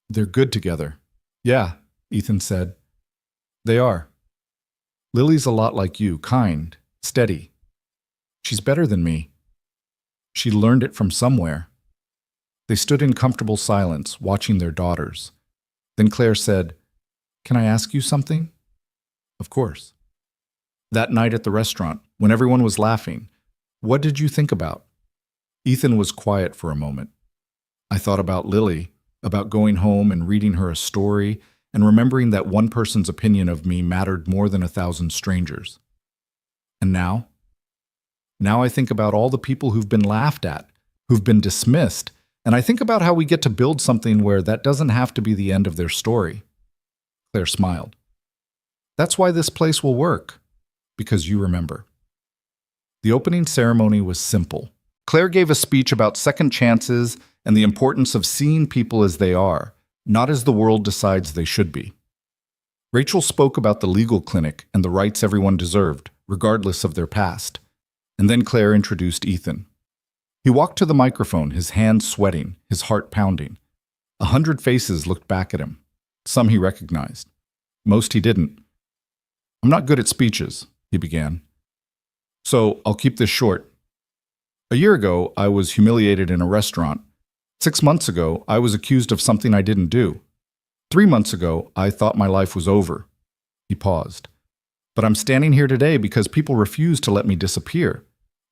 They're good together. Yeah, Ethan said. They are. Lily's a lot like you, kind, steady. She's better than me. She learned it from somewhere. They stood in comfortable silence, watching their daughters. Then Claire said, Can I ask you something? Of course. That night at the restaurant, when everyone was laughing, what did you think about? Ethan was quiet for a moment. I thought about Lily, about going home and reading her a story, and remembering that one person's opinion of me mattered more than 1,000 strangers. And now? Now I think about all the people who've been laughed at, who've been dismissed, and I think about how we get to build something where that doesn't have to be the end of their story. Claire smiled. That's why this place will work, because you remember. The opening ceremony was simple. Claire gave a speech about second chances and the importance of seeing people as they are, not as the world decides they should be. Rachel spoke about the legal clinic and the rights everyone deserved, regardless of their past. And then Claire introduced Ethan. He walked to the microphone, his hands sweating, his heart pounding. 100 faces looked back at him. Some he recognized. Most he didn't. I'm not good at speeches, he began. So I'll keep this short. A year ago, I was humiliated in a restaurant. 6 months ago, I was accused of something I didn't do. 3 months ago, I thought my life was over. He paused. But I'm standing here today because people refused to let me disappear.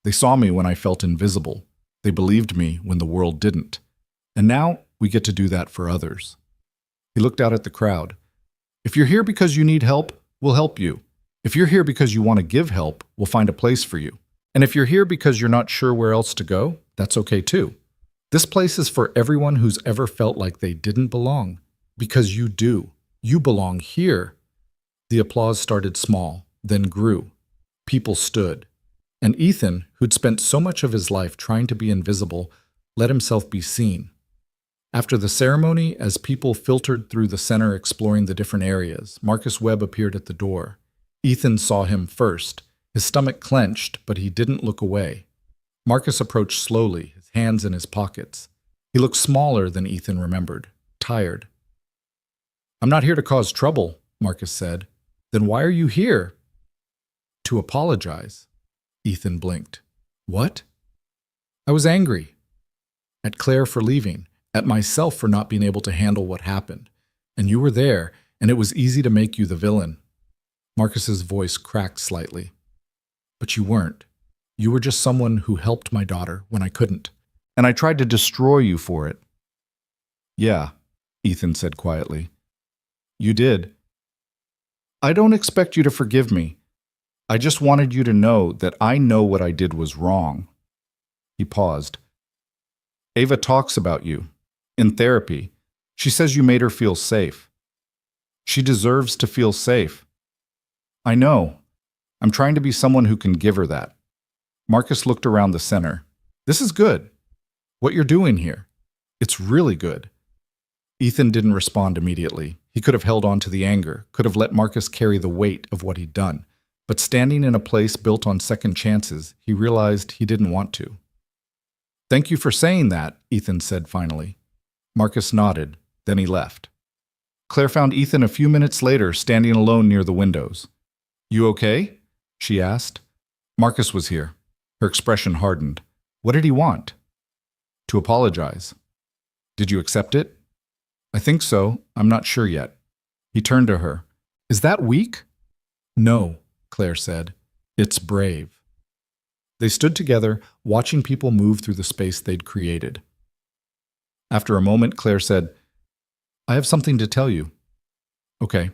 They saw me when I felt invisible. They believed me when the world didn't. And now we get to do that for others. He looked out at the crowd. If you're here because you need help, we'll help you. If you're here because you want to give help, we'll find a place for you. And if you're here because you're not sure where else to go, that's okay too. This place is for everyone who's ever felt like they didn't belong. Because you do. You belong here. The applause started small, then grew. People stood. And Ethan, who'd spent so much of his life trying to be invisible, let himself be seen. After the ceremony, as people filtered through the center exploring the different areas, Marcus Webb appeared at the door. Ethan saw him first. His stomach clenched, but he didn't look away. Marcus approached slowly, his hands in his pockets. He looked smaller than Ethan remembered, tired. "I'm not here to cause trouble," Marcus said. "Then why are you here?" "To apologize." Ethan blinked. "What?" "I was angry. At Claire for leaving, at myself for not being able to handle what happened. And you were there, and it was easy to make you the villain." Marcus's voice cracked slightly. "But you weren't. You were just someone who helped my daughter when I couldn't. And I tried to destroy you for it." "Yeah," Ethan said quietly. "You did. I don't expect you to forgive me. I just wanted you to know that I know what I did was wrong." He paused. "Ava talks about you. In therapy. She says you made her feel safe. She deserves to feel safe. I know. I'm trying to be someone who can give her that." Marcus looked around the center. "This is good. What you're doing here. It's really good." Ethan didn't respond immediately. He could have held on to the anger, could have let Marcus carry the weight of what he'd done. But standing in a place built on second chances, he realized he didn't want to. "Thank you for saying that," Ethan said finally. Marcus nodded, then he left. Claire found Ethan a few minutes later, standing alone near the windows. "You okay?" she asked. Marcus was here. Her expression hardened. "What did he want?" "To apologize." "Did you accept it?" "I think so. I'm not sure yet." He turned to her. "Is that weak?" "No," Claire said. "It's brave." They stood together, watching people move through the space they'd created. After a moment, Claire said, "I have something to tell you." "Okay."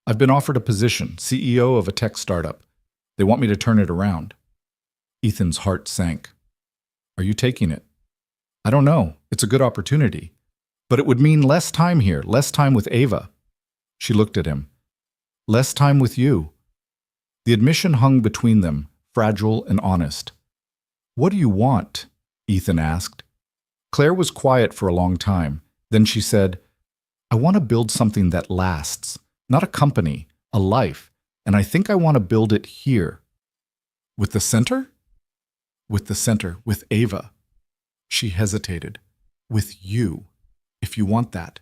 "I've been offered a position, CEO of a tech startup. They want me to turn it around." Ethan's heart sank. "Are you taking it?" "I don't know. It's a good opportunity. But it would mean less time here, less time with Ava." She looked at him. "Less time with you." The admission hung between them, fragile and honest. "What do you want?" Ethan asked. Claire was quiet for a long time. Then she said, "I want to build something that lasts. Not a company, a life. And I think I want to build it here." "With the center?" "With the center, with Ava." She hesitated. "With you, if you want that."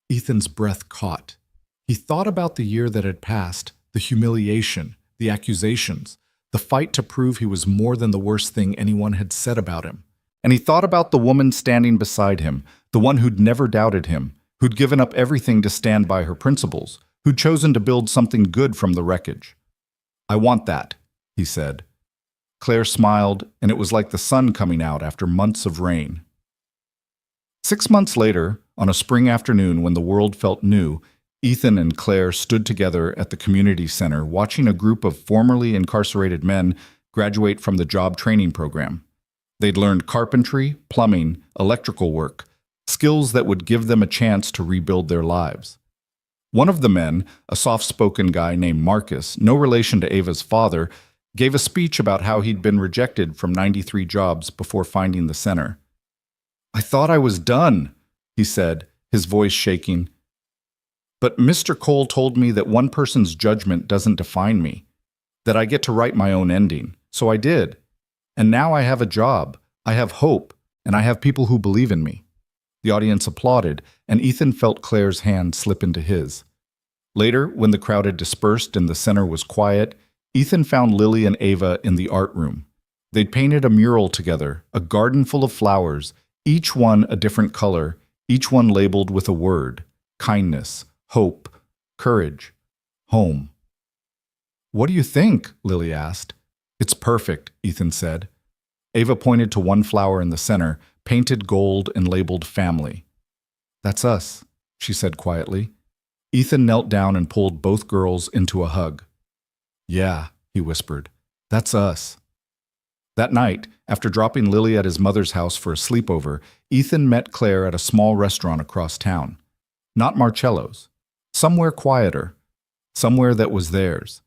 Ethan's breath caught. He thought about the year that had passed, the humiliation, the accusations, the fight to prove he was more than the worst thing anyone had said about him. And he thought about the woman standing beside him, the one who'd never doubted him, who'd given up everything to stand by her principles, who'd chosen to build something good from the wreckage. "I want that," he said. Claire smiled, and it was like the sun coming out after months of rain. 6 months later, on a spring afternoon when the world felt new, Ethan and Claire stood together at the community center watching a group of formerly incarcerated men graduate from the job training program. They'd learned carpentry, plumbing, electrical work, skills that would give them a chance to rebuild their lives. One of the men, a soft-spoken guy named Marcus, no relation to Ava's father, gave a speech about how he'd been rejected from 93 jobs before finding the center. "I thought I was done," he said, his voice shaking. "But Mr. Cole told me that one person's judgment doesn't define me, that I get to write my own ending. So I did. And now I have a job, I have hope, and I have people who believe in me." The audience applauded, and Ethan felt Claire's hand slip into his. Later, when the crowd had dispersed and the center was quiet, Ethan found Lily and Ava in the art room. They'd painted a mural together, a garden full of flowers, each one a different color, each one labeled with a word: kindness, hope, courage, home. "What do you think?" Lily asked. "It's perfect," Ethan said. Ava pointed to one flower in the center, painted gold and labeled family. "That's us," she said quietly. Ethan knelt down and pulled both girls into a hug. "Yeah," he whispered, "that's us." That night, after dropping Lily at his mother's house for a sleepover, Ethan met Claire at a small restaurant across town. Not Marcello's. Somewhere quieter. Somewhere that was theirs.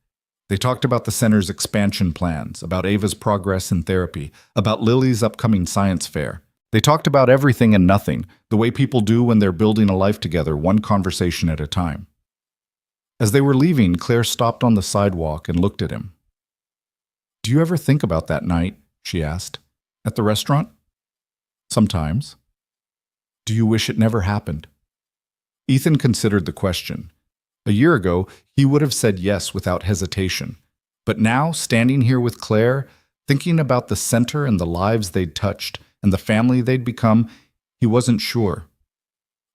They talked about the center's expansion plans, about Ava's progress in therapy, about Lily's upcoming science fair. They talked about everything and nothing, the way people do when they're building a life together, one conversation at a time. As they were leaving, Claire stopped on the sidewalk and looked at him. "Do you ever think about that night?" she asked. "At the restaurant?" "Sometimes." "Do you wish it never happened?" Ethan considered the question. A year ago, he would have said yes without hesitation. But now, standing here with Claire, thinking about the center and the lives they'd touched and the family they'd become, he wasn't sure.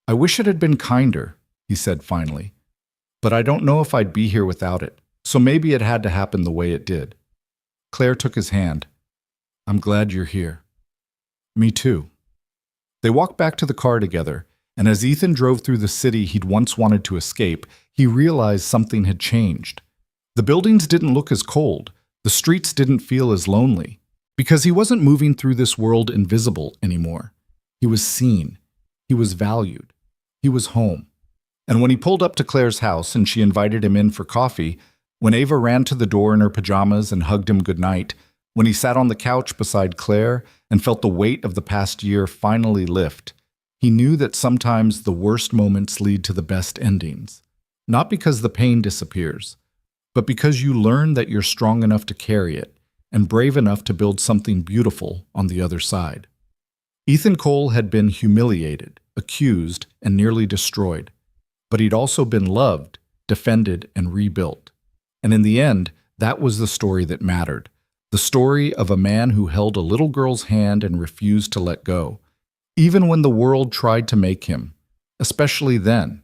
"I wish it had been kinder," he said finally. "But I don't know if I'd be here without it, so maybe it had to happen the way it did." Claire took his hand. "I'm glad you're here." "Me too." They walked back to the car together, and as Ethan drove through the city he'd once wanted to escape, he realized something had changed. The buildings didn't look as cold, the streets didn't feel as lonely, because he wasn't moving through this world invisible anymore. He was seen. He was valued. He was home. And when he pulled up to Claire's house and she invited him in for coffee, when Ava ran to the door in her pajamas and hugged him goodnight, when he sat on the couch beside Claire and felt the weight of the past year finally lift, he knew that sometimes the worst moments lead to the best endings. Not because the pain disappears, but because you learn that you're strong enough to carry it and brave enough to build something beautiful on the other side. Ethan Cole had been humiliated, accused, and nearly destroyed. But he'd also been loved, defended, and rebuilt. And in the end, that was the story that mattered. The story of a man who held a little girl's hand and refused to let go, even when the world tried to make him, especially then,